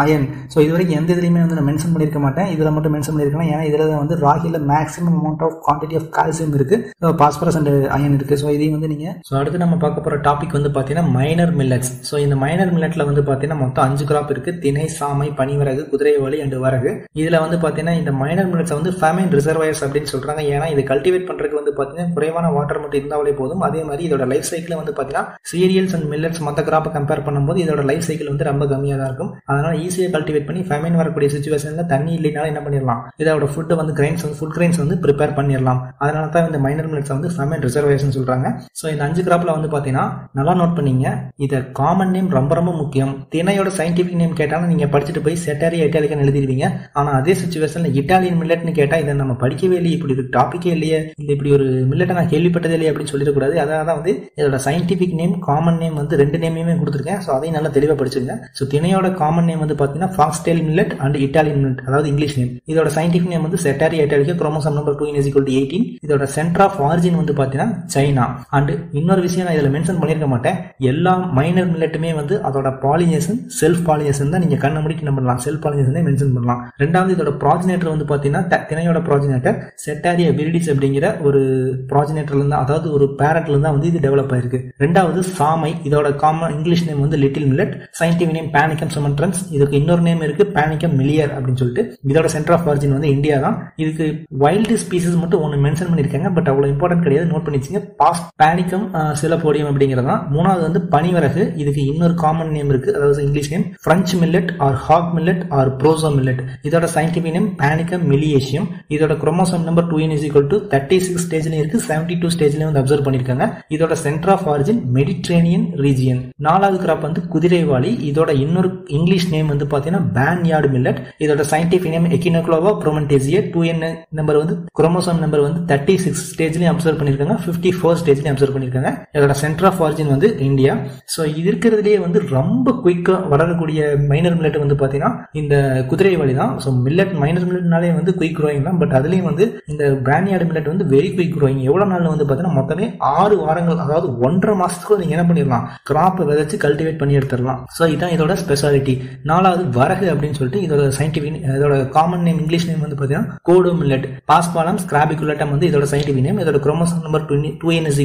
iron. So இது வரைக்கும் எந்த இதுலையுமே வந்து நான் மென்ஷன் பண்ணியிருக்க மாட்டேன். இதில் மட்டும் மென்ஷன் பண்ணியிருக்கேன். ஏன்னா இதில் வந்து ராகியில் maximum amount of quantity of calcium இருக்கு, பாஸ்பரஸ் அண்ட் அயன் இருக்கு. ஸோ இதையும் வந்து நீங்க அடுத்து நம்ம பார்க்க போற டாபிக் வந்து பார்த்தீங்கன்னா மைனர் மில்லட்ஸ். ஸோ இந்த மைனர் மில்லட்ல வந்து பார்த்தீங்கன்னா மொத்தம் 5 கிராப் இருக்கு. திணை, சாமை, பனிவரகு, குதிரைவாளி அண்ட் வரகு. இதில் வந்து பார்த்தீங்கன்னா இந்த மைனர் மில்லட்ஸ் வந்து ஃபேமின் ரிசர்வாயர்ஸ் அப்படின்னு சொல்றாங்க. ஏன்னா இது கல்டிவேட் பண்றதுக்கு வந்து பார்த்தீங்கன்னா குறைவான வாட்டர் மட்டும் இருந்தாலே போதும். அதே மாதிரி இதோட லைஃப் சைக்கிள் வந்து பார்த்தீங்கன்னா சீரியல்ஸ் அண்ட் மில்லட்ஸ் மற்ற கிராப்பை கம்பேர் பண்ணும்போது இதோட லைஃப் சைக்கிள் வந்து ரொம்ப கம்மியாக தான் இருக்கும். அதனால ஈஸியாக கல்டிவேட் பண்ணி ஃபேமின் வரக்கூடிய சுச்சுவேஷன்ல தண்ணி இல்லைனாலும் என்ன பண்ணிடலாம், இதோட ஃபுட் வந்து ஃபுட் கிரைன்ஸ் வந்து ப்ரிப்பேர் பண்ணிடலாம். அதனால தான் இந்த மைனர் மில்லட்ஸ் வந்து ஃபேமின் ரிசர்வேஷன் சொல்றாங்க. ஸோ இந்த 5 கிராப்ல வந்து பார்த்தீங்கன்னா நல்லா நோட் பண்ணீங்க. இதை காமன் நேம் ரொம்ப ரொம்ப முக்கியம். திணையோட சயின்டிபிக் நேம் கேட்டாலும் நீங்க படிச்சுட்டு போய் செட்டாரியா இட்டாலிக்கன் எழுதிடுவீங்க. ஆனா அதே சுச்சுவேஷன்ல இட்டாலியன் மில்லட்னு கேட்டா இதை நம்ம படிக்கவே இல்லையே, இப்படி ஒரு டாபிக்கே இல்லையே, இல்லை இப்படி ஒரு மில்லட்டை நான் கேள்விப்பட்டதே இல்லையே அப்படின்னு சொல்லிடக்கூடாது. அதான் வந்து இதோட சயின்டிபிக் நேம், காமன் நேம் வந்து 2 நேமையுமே கொடுத்துருக்கேன். ஸோ அதையும் நல்லா தெளிவாக படிச்சுங்க. ஸோ திணையோட காமன் நேம் வந்து பார்த்தீங்கன்னா foxtail millet and Italian millet, அதாவது இங்கிலீஷ் நேம். இதோட சயின்டிபிக் நேம் வந்து செட்டாரியா இட்டாலிக்கா. Chromosome number 2n = 18. இதோட சென்டர் ஆஃப் ஆரிஜின் வந்து பார்த்தீங்கன்னா சைனா. அண்ட் இன்னொரு விஷயம் நான் இதில் மென்ஷன் பண்ணியிருக்க மாட்டேன். எல்லா மைனர் மில்லட்டுமே வந்து அதோட பாலினேஷன் செல்ஃப் பாலினேஷன் தான். நீங்க கண்ணை முடிக்க என்ன பண்ணலாம், செல்ஃப் பாலினேஷனே மென்ஷன் பண்ணலாம். ரெண்டாவது இதோட ப்ராஜினேட்டர் வந்து பார்த்தீங்கன்னா திணையோட ப்ராஜினேட்டர் செட்டாரியா விரிடிஸ் அப்படிங்கிற ஒரு ப்ராஜினேட்டர்ல இருந்தா, அதாவது ஒரு பேரட்ல இருந்தா வந்து இது டெவலப் ஆயிருக்கு. ரெண்டாவது சாமை. இதோட காமன் இங்கிலீஷ் நேம் வந்து little millet. Scientific name Panicum sumatrense. இதுக்கு இன்னொரு நேம் இருக்கு பானிக்கம் மில்லியர் அப்படின்னு சொல்லிட்டு. இதோட சென்டர் ஆஃப் ஆரிஜின் வந்து இந்தியா தான். இதுக்கு வைல்டு ஸ்பீசிஸ் மட்டும் ஒன்று மென்ஷன் பண்ணிருக்காங்க, பட் அவ்வளவு இம்பார்ட்டன்ட் கிடையாது, நோட் பண்ணிச்சிங்க. பானிக்கம் சிலபோடியம் அப்படிங்கிறதா. மூணாவது வந்து பனிவரகு. இதுக்கு இன்னொரு காமன் நேம் இருக்கு, அதாவது English name French millet or hog millet or proso millet. இதோட சயின்டிபிக் நேம் பானிக்கம் மிலியேஷியம். இதோட குரோமோசோம் நம்பர் 2n = 36 ஸ்டேஜ்லயும் இருக்கு, 72 ஸ்டேஜ்லயும் வந்து அப்சர்வ் பண்ணிருக்காங்க. இதோட centre of origin Mediterranean region. 4வது கிராப் வந்து குதிரைவாளி. இதோட இன்னொரு இங்கிலீஷ் நேம் வந்து பாத்தீங்கன்னா பேன்யார்டு மில்லட். இதோட scientific name Echinochloa frumentacea. 2n number வந்து குரோமோசோம் நம்பர் வந்து 36 ஸ்டேஜ்லயும் அப்சர்வ் பண்ணிருக்காங்க, 54 ஸ்டேஜ்லயும் அப்சர்வ் பண்ணிருக்காங்க. இதோட சென்டர் ஆஃப் ஆரிஜின் வந்து இந்தியா. ஸோ இது இருக்கிறதுலேயே வந்து ரொம்ப குயிக்கா வளரக்கூடிய மைனர் மில்லட் வந்து பாத்தீங்கன்னா இந்த குதிரைவாளி தான். ஸோ மில்லட் மைனர் மில்லட்னாலே வந்து குயிக் க்ரோயிங் தான், பட் அதுலயும் வந்து இந்த பிரானியார்டு மில்லட் வந்து வெரி குயிக் க்ரோயிங். எவ்வளவு நாள் வந்து பாத்தீங்கன்னா மொத்தமே 6 வாரங்கள், அதாவது 1.5 மாசத்துக்குள்ள நீங்க என்ன பண்ணிடலாம், கிராப் விதைச்சு கல்டிவேட் பண்ணி எடுத்துடலாம். ஸோ இதான் இதோட ஸ்பெஷாலிட்டி. 4வது வரகு அப்படின்னு சொல்லிட்டு இதோட சயின்டிபிக் இதோட காமன் நேம் இங்கிலீஷ் நேம் வந்து பாத்தீங்கன்னா கோடோ மில்லட். பாஸ்பாலம் ஸ்கிராபிகுலேட்டம் வந்து இதோட சயின்டிபிக் நேம். இதோட குரோமோசோம் நம்பர் 2n =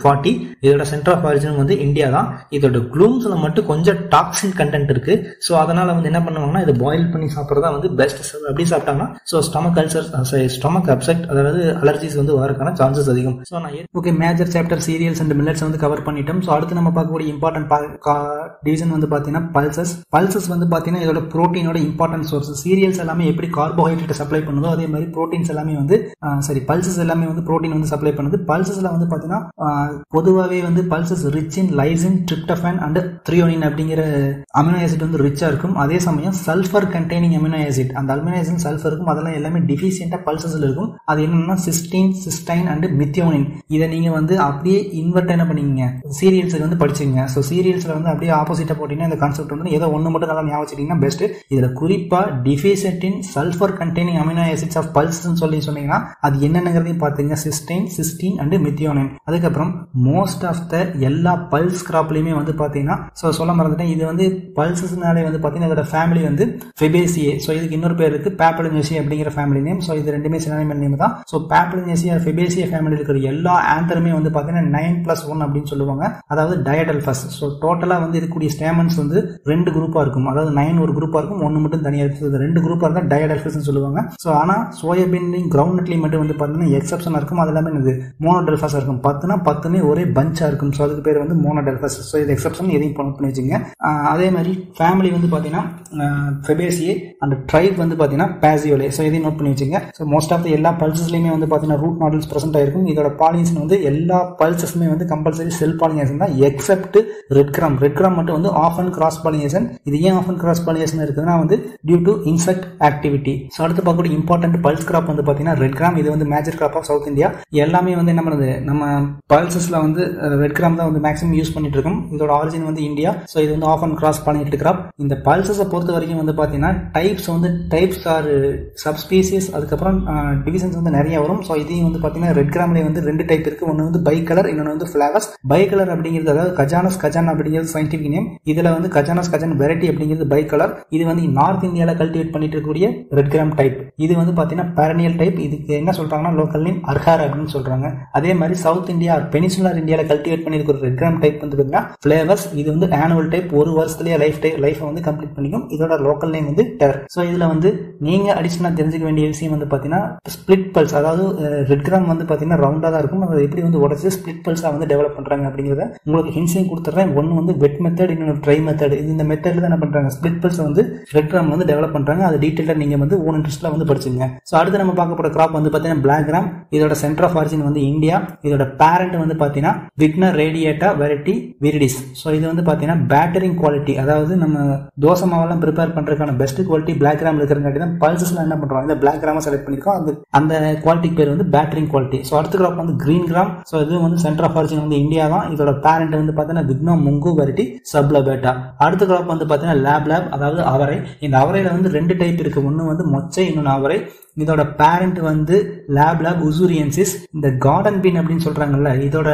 40. இதோட சென்டர் ஆஃப் ஆரிஜின் வந்து இந்தியா தான். இதோட க்ளூம்ஸ்ல மட்டும் கொஞ்சம் டாக்ஸின் கண்டென்ட் இருக்கு. ஸோ அதனால வந்து என்ன பண்ணுவாங்கன்னா இதை பாயில் பண்ணி சாப்பிட்றதா வந்து பெஸ்ட். அப்படி சாப்பிட்டாங்கன்னா so stomach ulcer, stomach upset, அதாவது அலர்ஜிஸ் வந்து வரக்கான சான்சஸ் அதிகம். ஸோ நான் okay major chapter cereals and millets வந்து கவர் பண்ணிட்டோம். ஸோ அடுத்து நம்ம பார்க்கக்கூடிய இம்பார்ட்டன்ட் டிவிஷன் வந்து பார்த்தீங்கன்னா பல்சஸ். பல்சஸ் வந்து பார்த்தீங்கன்னா இதோட ப்ரோட்டீனோட இம்பார்ட்டன்ட் சோர்ஸ். சீரியல்ஸ் எல்லாமே எப்படி கார்போஹைட்ரேட் சப்ளை பண்ணுதோ அதே மாதிரி ப்ரோட்டீன்ஸ் எல்லாமே வந்து பல்சஸ் எல்லாமே வந்து ப்ரோட்டீன் வந்து சப்ளை பண்ணுது. பல்சஸ்ல வந்து பார்த்தீங்கன்னா பொதுவாகவே வந்து pulses rich in lysine, tryptophan and threonine அப்படிங்கிற அமினோ ஆசிட் வந்து ரிச்சா இருக்கும். அதே சமயம் சல்ஃபர் கண்டெய்னிங் அமினோ ஆசிட், அந்த அமினோ ஆசிட் சல்ஃபர் இருக்கும், அதெல்லாம் எல்லாமே டிஃபிஷியண்டா பல்சஸ்ல இருக்கும். அது என்னன்னா சிஸ்டீன், சிஸ்டைன் அண்ட் மித்தியோனின். இதை நீங்க வந்து அப்படியே இன்வெர்ட் என்ன பண்ணீங்க சீரியல்ஸுக்கு வந்து படிச்சுங்க. ஸோ சீரியல்ஸ்ல வந்து அப்படியே ஆப்போசிட்டா போட்டீங்கன்னா இந்த கான்செப்ட் வந்து ஏதோ ஒன்று மட்டும் நல்லா ஞாபகம் வச்சுட்டீங்கன்னா பெஸ்ட். இதுல குறிப்பா deficient in sulphur containing amino acids of pulses சொல்லி சொன்னீங்கன்னா அது என்னங்கிறதையும் பார்த்துங்க. Cystine, cysteine and methionine. அதுக்கப்புறம் மோஸ்ட் ஆஃப் த எல்லா பல்ஸ் கிராப்லயுமே வந்து பாத்தீங்கன்னா சொல்ல மறந்துட்டேன், இது வந்து பல்சஸ்னாலே வந்து பாத்தீங்கன்னா இதோட ஃபேமிலி வந்து ஃபெபேசியே. ஸோ இதுக்கு இன்னொரு பேர் இருக்கு பாப்புலினேசியா அப்படிங்கிற ஃபேமிலி நேம். ஸோ இது ரெண்டுமே சினானிமல் நேம் தான். ஸோ பாப்புலினேசியா ஃபெபேசியா ஃபேமிலி இருக்கிற எல்லா ஆந்தருமே வந்து பாத்தீங்கன்னா 9+1 அப்படின்னு சொல்லுவாங்க, அதாவது டயடல்ஃபஸ். ஸோ டோட்டலா வந்து இருக்கக்கூடிய ஸ்டேமன்ஸ் வந்து 2 குரூப்பா இருக்கும், அதாவது 9 ஒரு குரூப்பா இருக்கும், 1 மட்டும் தனியாக இருக்கும். 2 குரூப்பா இருந்தா டயடல்ஃபஸ் சொல்லுவாங்க. ஸோ ஆனா சோயாபீன்லையும் கிரவுண்ட் நட்லையும் மட்டும் வந்து பாத்தீங்கன்னா எக்ஸப்ஷன் இருக்கும், அது எல்லாமே இது மோனோடெல்ஃபஸா இருக்கும். 10மே ஒரே பஞ்சா இருக்கும். ஸோ அதுக்கு பேர் வந்து மோனோடெல்ஃபஸ். ஸோ இது எக்ஸப்ஷன், எதையும் பண்ணி வச்சுங்க. அதே மாதிரி ஃபேமிலி வந்து பாத்தீங்கன்னா ஃபெபேசியே அண்ட் ட்ரைப் வந்து பாத்தீங்கன்னா பாசியோலே. ஸோ இதையும் நோட் பண்ணி வச்சுங்க. ஸோ மோஸ்ட் ஆஃப் எல்லா பல்சஸ்லயுமே வந்து பாத்தீங்கன்னா ரூட் மாடல்ஸ் பிரசன்ட் ஆயிருக்கும். இதோட பாலினேஷன் வந்து எல்லா பல்சஸ்மே வந்து வந்து கம்பல்சரி செல்ஃப் பாலினேஷன் தான், accept red gram. Red gram மட்டும் வந்து ஆஃப் அண்ட் கிராஸ் பாலினேஷன். இது ஏன் ஆஃப் அண்ட் கிராஸ் பாலினேஷன் இருக்குதுன்னா வந்து due to insect activity. So அடுத்து பார்க்கக்கூடிய இம்பார்ட்டன்ட் பல்ஸ் கிராப் வந்து பார்த்தீங்கன்னா ரெட் கிராம். இது வந்து major crop of South India. எல்லாமே வந்து என்ன பண்ணுது, நம்ம பல்சஸ்ல வந்து ரெட் கிராம் தான் வந்து மேக்ஸிமம் யூஸ் பண்ணிட்டு இருக்கோம். இதோட ஆரிஜின் வந்து இந்தியா. ஸோ இது வந்து ஆஃப் அண்ட் கிராஸ் பாலினேட்டட் கிராப். இந்த பல்சஸை பொறுத்த வரைக்கும் வந்து பார்த்தீங்கன்னா டைப்ஸ் ஆர் சப்ஸ்பீசிஸ், அதுக்கப்புறம் டிவிஷன்ஸ் வந்து நிறைய வரும். ஸோ இதையும் வந்து பார்த்தீங்கன்னா ரெட் கிராம்லேயே வந்து 2 டைப் இருக்கு. ஒன்று வந்து பை கலர், இன்னொன்று வந்து ஃபிளவர்ஸ். பை கலர் அப்படிங்கிறது அதாவது கஜானஸ் கஜான் அப்படிங்கிறது சயின்டிபிக் நேம். இதுல வந்து கஜானஸ் கஜான் வெரைட்டி அப்படிங்கிறது பை கலர். இது வந்து நார்த் இந்தியாவில் கல்டிவேட் பண்ணிட்டு இருக்கக்கூடிய ரெட் கிராம் டைப். இது வந்து பார்த்தீங்கன்னா பெரனியல் டைப். இதுக்கு என்ன சொல்றாங்கன்னா லோக்கல் நேம் அர்ஹார் அப்படின்னு சொல்றாங்க. அதே மாதிரி சவுத் இந்தியா பெனிசுலர் இந்தியாவில் கல்டிவேட் பண்ணிருக்கிற ரெட் கிராம் டைப் வந்து பார்த்தீங்கன்னா ஃபிளவர்ஸ். இது வந்து ஆனுவல் டைப், ஒரு வருஷத்துலேயே லைஃப் வந்து கம்ப்ளீட் பண்ணிக்கும். இதோட லோக்கல் நேம் வந்து டெர். ஸோ இதுல வந்து நீங்க அடிஷனலா தெரிஞ்சுக்க வேண்டிய விஷயம் வந்து பார்த்தீங்கன்னா ஸ்பிளிட் பல்ஸ். அதாவது ரெட் கிராம் வந்து பார்த்தீங்கன்னா ரவுண்டா தான் இருக்கும். அதை எப்படி வந்து உடச்சு ஸ்பிளிட் பல்ஸா வந்து டெவலப் பண்றாங்க அப்படிங்கிறத உங்களுக்கு ஹின்ஸையும் கொடுத்துறேன். ஒன்று வந்து வெட் மெத்தட், இன்னொரு ட்ரை மெத்தட். இந்த மெத்தட்ல தான் என்ன பண்றாங்க, ஸ்பிளிட் பல்ஸ் வந்து ரெட் கிராம் வந்து டெவலப் பண்றாங்க. அது டீடைலா நீங்க வந்து ஓன் இன்ட்ரெஸ்ட்ல வந்து படிச்சுங்க. ஸோ அடுத்து நம்ம பார்க்க போற கிராப் வந்து பார்த்தீங்கன்னா பிளாக் கிராம். இதோட சென்டர் ஆஃப் ஆரிஜின் வந்து இந்தியா. இதோட பேரண்ட் வந்து பார்த்தீங்கன்னா Vigna radiata variety viridis. So இது வந்து பார்த்தீங்கன்னா பேட்டரிங் குவாலிட்டி, அதாவது நம்ம தோசை மாவெல்லாம் ப்ரிப்பேர் பண்றதுக்கான பெஸ்ட் குவாலிட்டி பிளாக் கிராம் இருக்கிறங்காட்டி தான் பல்சஸ்ல என்ன பண்றோம், இந்த பிளாக் கிராம செலக்ட் பண்ணிருக்கோம். அந்த குவாலிட்டிக்கு பேர் வந்து பேட்டரிங் குவாலிட்டி. ஸோ அடுத்த கிராப் வந்து கிரீன் கிராம். ஸோ இது வந்து சென்டர் ஆஃப் ஆரிஜின் வந்து இந்தியா தான். இதோட பேரண்ட் வந்து பார்த்தீங்கன்னா விக்னா முங்கு வெரைட்டி சப்லபேட்டா. அடுத்த கிராப் வந்து பார்த்தீங்கன்னா லேப் அதாவது அவரை. இந்த அவரையில வந்து 2 டைப் இருக்கு. ஒன்று வந்து மொச்சை, இன்னொன்று அவரை. இதோட பேரண்ட் வந்து லேப் உசூரியன்சிஸ். இந்த கார்டன் பீன் அப்படின்னு சொல்றாங்கல்ல, இதோட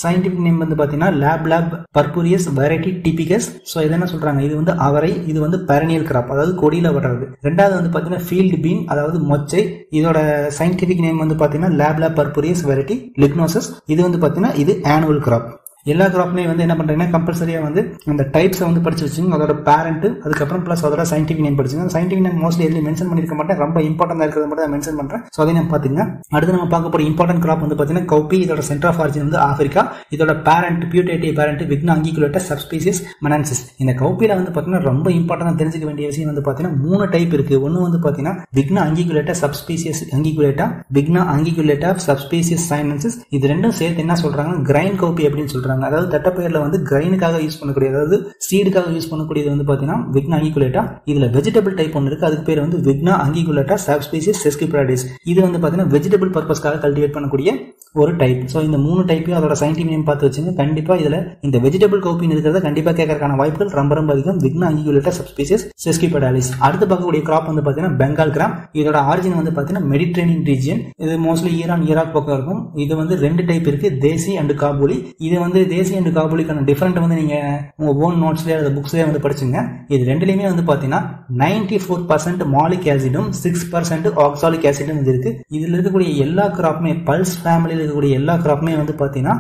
சயின்டிபிக் நேம் வந்து பாத்தீங்கன்னா லேப் பர்பூரியஸ் வெரைட்டி டிபிகஸ். ஸோ இது என்ன சொல்றாங்க, இது வந்து அவரை. இது வந்து பெரனியல் கிராப், அதாவது கொடியில வர்றது. ரெண்டாவது வந்து பாத்தீங்கன்னா ஃபீல்டு பீன், அதாவது மொச்சை. இதோட சயின்டிபிக் நேம் வந்து பாத்தீங்கன்னா லேப் பர்பூரியஸ் வெரைட்டி லிக்னோசஸ். இது வந்து பாத்தீங்கன்னா இது ஆனுவல் கிராப். எல்லா கிராப்மே வந்து என்ன பண்றீங்கன்னா கம்பல்சரியா வந்து அந்த டைப்ஸை வந்து படிச்சு வச்சுங்க. அதோட பேரண்ட், அதுக்கப்புறம் பிளஸ் அதோட சயின்டிபிக் நேம் படிச்சுங்க. சயின்டிபிக் நேம் மோஸ்ட்லி எதுவும் மென்ஷன் பண்ணிருக்க மாட்டேன், ரொம்ப இம்பார்ட்டன்டா இருக்கிறத மட்டும் தான் மென்ஷன் பண்றேன். ஸோ அதை நம்ம பாத்துங்க. அடுத்து நம்ம பார்க்க போற இம்பார்ட்டன்ட் கிராப் வந்து பாத்தீங்கன்னா கௌபி. இதோட சென்டர் ஆஃப் ஆரிஜின் வந்து ஆப்பிரிக்கா. இதோட parent பியூட்டேட்டிவ் parent Vigna unguiculata subspecies மனான்சிஸ். இந்த கௌபியில வந்து பாத்தீங்கன்னா ரொம்ப இம்பார்ட்டன்டா தெரிஞ்சுக்க வேண்டிய விஷயம் வந்து பாத்தீங்கன்னா 3 டைப் இருக்கு. ஒன்னு வந்து பாத்தீங்கன்னா Vigna unguiculata subspecies unguiculata, Vigna unguiculata subspecies sinensis. இது ரெண்டும் சேர்த்து என்ன சொல்றாங்கன்னா கிரைன் கௌபி அப்படின்னு சொல்றாங்க. அதாவது தட்டப்பயிர் வந்து கிரைனுக்காக யூஸ் பண்ணக்கூடிய, அதாவது சீடுக்காக யூஸ் பண்ணக்கூடியது வந்து பாத்தீங்கன்னா விக்னா அங்கிகுலேட்டா. இதுல வெஜிடபிள் டைப் ஒன்று இருக்கு, அதுக்கு பேர் வந்து விக்னா அங்கிகுலேட்டா சப்ஸ்பீசிஸ் செஸ்கிபிராடிஸ். இது வந்து பாத்தீங்கன்னா வெஜிடபிள் பர்பஸ்க்காக கல்டிவேட் பண்ணக்கூடிய ஒரு டைப். ஸோ இந்த 3 டைப்பையும் அதோட சயின்டிபிக் நேம் பார்த்து வச்சுங்க. கண்டிப்பா இதுல இந்த வெஜிடபிள் கௌபின்னு இருக்கிறத கண்டிப்பா கேட்கறதுக்கான வாய்ப்புகள் ரொம்ப அதிகம். Vigna unguiculata subspecies செஸ்கிபிராடிஸ். அடுத்து பார்க்கக்கூடிய கிராப் வந்து பாத்தீங்கன்னா பெங்கால் கிராம். இதோட ஆரிஜின் வந்து பாத்தீங்கன்னா மெடிட்ரேனியன் ரீஜியன். இது மோஸ்ட்லி ஈராக் பக்கம் இருக்கும். இது வந்து 2 டைப் இருக்கு, தேசி அண்ட் காபூலி. இது வந்து தேசி அண்ட் காபூலிக்கான டிஃபரெண்ட் வந்து நீங்க உங்க ஓன் நோட்ஸ்லயே அந்த புக்ஸ்லயே வந்து படிச்சுங்க. இது ரெண்டுலயுமே வந்து பாத்தீங்கன்னா 94% மாலிக் ஆசிடும் 6% ஆக்சாலிக் ஆசிடும் இருக்கு. இதுல இருக்கக்கூடிய எல்லா கிராப்புமே பல்ஸ் ஃபேமிலியில் இருக்கக்கூடிய எல்லா கிராப்புமே வந்து பாத்தீங்கன்னா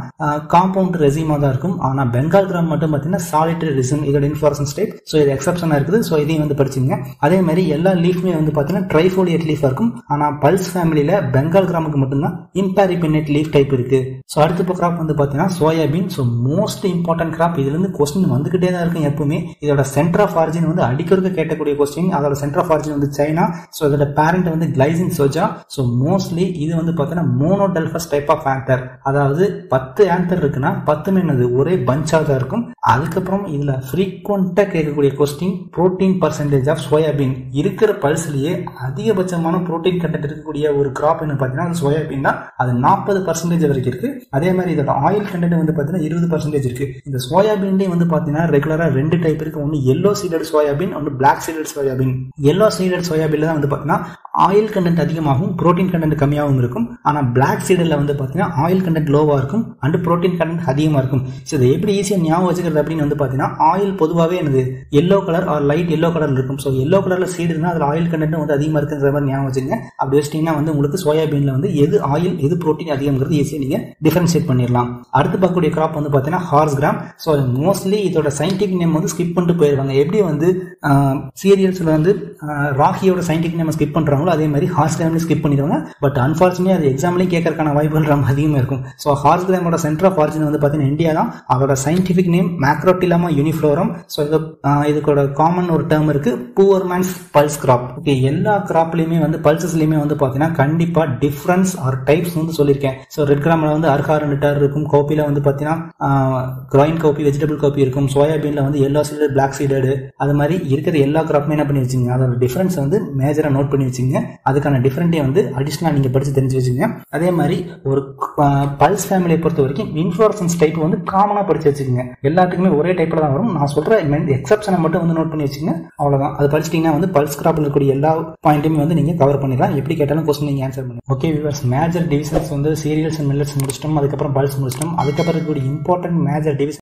காம்பவுண்ட் ரெசிமா தான் இருக்கும். ஆனா பெங்கால் கிராம் மட்டும் பாத்தீங்கன்னா சாலிட்டரி ரெசிம், இதோட இன்ஃப்ளோரசன்ஸ் டைப். ஸோ இது எக்ஸப்ஷனா இருக்குது. ஸோ இதையும் வந்து படிச்சுங்க. அதே மாதிரி எல்லா லீஃப்மே வந்து பாத்தீங்கன்னா ட்ரைஃபோலியேட் லீஃபா இருக்கும். ஆனா பல்ஸ் ஃபேமிலியில பெங்கால் கிராமுக்கு மட்டும்தான் இம்பாரிபினேட் லீஃப் டைப் இருக்கு. ஸோ அடுத்த கிராப் வந்து பாத்தீங்கன்னா soybean. So most important graph. இதுல இருந்து கொஸ்டின் வந்துகிட்டே தான் இருக்கும் எப்பவுமே. இதோட சென்டர் ஆஃப் ஆரிஜின் வந்து அடிக்கொருக்க கேட்கக்கூடிய கொஸ்டின். அதோட சென்டர் ஆஃப் ஆரிஜின் வந்து சைனா. ஸோ இதோட பேரண்ட் வந்து கிளைசின் சோஜா. ஸோ மோஸ்ட்லி இது வந்து பாத்தீங்கன்னா மோனோடெல்பஸ் டைப் ஆஃப் ஆந்தர். அதாவது 10 ஆந்தர் இருக்குன்னா 10 என்னது ஒரே பஞ்சா தான் இருக்கும். அதுக்கப்புறம் இதுல ஃப்ரீக்வெண்டா கேட்கக்கூடிய question protein percentage of soybean. இருக்கிற பல்ஸ்லயே அதிகபட்சமான புரோட்டீன் கண்டென்ட் இருக்கக்கூடிய ஒரு கிராப் என்ன பாத்தீங்கன்னா அது சோயாபீன் தான். அது 40% வரைக்கும் இருக்கு. அதே மாதிரி இதோட ஆயில் கண்டென்ட் வந்து பாத்தீங்கன்னா 20% இருக்கு. இந்த சோயாபீன்லயே வந்து பாத்தீங்கன்னா ரெகுலரா 2 டைப் இருக்கு. ஒன்னு எல்லோ சீடட் சோயாபீன், ஒன்னு black seeded soybean. Yellow seeded சோயாபீன்ல தான் வந்து பாத்தீங்கன்னா ஆயில் கண்டென்ட் அதிகமாகும், புரோட்டீன் கண்டென்ட் கம்மியாகவும் இருக்கும். ஆனா பிளாக் சீடட்ல வந்து பாத்தீங்கன்னா ஆயில் கண்டென்ட் லோவா இருக்கும் அண்ட் புரோட்டீன் கண்டென்ட் அதிகமா இருக்கும். ஸோ இதை எப்படி ஈஸியா ஞாபகம் வச்சுக்கிறது அப்படின்னு வந்து பாத்தீங்கன்னா ஆயில் பொதுவாகவே என்னது yellow colour or light yellow colour இருக்கும். ஸோ எல்லோ கலர்ல சீடு இருந்தா அதுல ஆயில் கண்டென்ட் வந்து அதிகமா இருக்குன்ற மாதிரி ஞாபகம் வச்சுங்க. அப்படி வச்சிட்டீங்கன்னா வந்து உங்களுக்கு சோயாபீன்ல வந்து எது ஆயில் எது புரோட்டீன் அதிகம்ங்கிறது ஈஸியா நீங்க டிஃபரன்ஷியேட் பண்ணிடலாம். அடுத்து பார்க்கக்கூடிய கிராப் கிராப் வந்து பார்த்தீங்கன்னா ஹார்ஸ் கிராம். ஸோ மோஸ்ட்லி இதோட சயின்டிஃபிக் நேம் வந்து ஸ்கிப் பண்ணிட்டு போயிருவாங்க. எப்படி வந்து சீரியல்ஸில் வந்து ராக்கியோட சயின்டிஃபிக் நேம் ஸ்கிப் பண்ணுறாங்களோ அதே மாதிரி ஹார்ஸ் கிராம்லேயும் ஸ்கிப் பண்ணிடுவாங்க. பட் அன்ஃபார்ச்சுனேட்லி அது எக்ஸாம்லேயும் கேட்கறதுக்கான வாய்ப்புகள் ரொம்ப அதிகமாக இருக்கும். ஸோ ஹார்ஸ் கிராமோட சென்டர் ஆஃப் ஆரிஜின் வந்து பார்த்தீங்கன்னா இந்தியா தான். அதோட scientific name Macrotyloma uniflorum. So இதுக்கோட காமன் ஒரு டேர்ம் இருக்கு, poor man's pulse crop. Okay, எல்லா கிராப்லையுமே வந்து பல்சஸ்லையுமே வந்து பார்த்தீங்கன்னா கண்டிப்பாக டிஃப்ரென்ஸ் ஆர் டைப்ஸ் வந்து சொல்லியிருக்கேன். ஸோ ரெட் கிராமில் வந்து அர்ஹார் நிட்டார் இருக்கும், கோப்பியில் வந்து பார்த்தீங்கன்னா கிரைன் கோப்பி, வெஜிடபிள் கோப்பி இருக்கும், சோயாபீனில் வந்து எல்லோ சீடட், பிளாக் சீடடு, அது மாதிரி இருக்கிற எல்லா கிராப்புமே என்ன பண்ணி வச்சுங்க, அதோட டிஃபரன்ஸ் வந்து மேஜராக நோட் பண்ணி வச்சுங்க. அதுக்கான டிஃபரெண்ட்டே வந்து அடிஷனலாக நீங்கள் படித்து தெரிஞ்சு வச்சுங்க. அதே மாதிரி ஒரு பல்ஸ் ஃபேமிலியை பொறுத்த வரைக்கும் இன்ஃப்ளோரசன்ஸ் டைப் வந்து காமனாக படிச்சு வச்சுக்கோங்க. எல்லாத்துக்குமே ஒரே டைப்பில் தான் வரும். நான் சொல்கிற எக்ஸப்ஷனை மட்டும் வந்து நோட் பண்ணி வச்சுங்க, அவ்வளோதான். அது படிச்சிட்டிங்கன்னா வந்து பல்ஸ் கிராப்பில் இருக்கக்கூடிய எல்லா பாயிண்ட்டுமே வந்து நீங்கள் கவர் பண்ணிடலாம். எப்படி கேட்டாலும் கொஸ்டின் நீங்கள் ஆன்சர் பண்ணுங்க. ஓகே வியூவர்ஸ், மேஜர் டிவிஷன்ஸ் வந்து சீரியல்ஸ் அண்ட் மில்லட்ஸ் முடிச்சிட்டோம், அதுக்கப்புறம் பல்ஸ் முடிச்சிட்டோம். அதுக்கப்புறம் இருக்கக்கூடிய இம்பார்ட்டன்ட் மேஜர் டிவிஷன்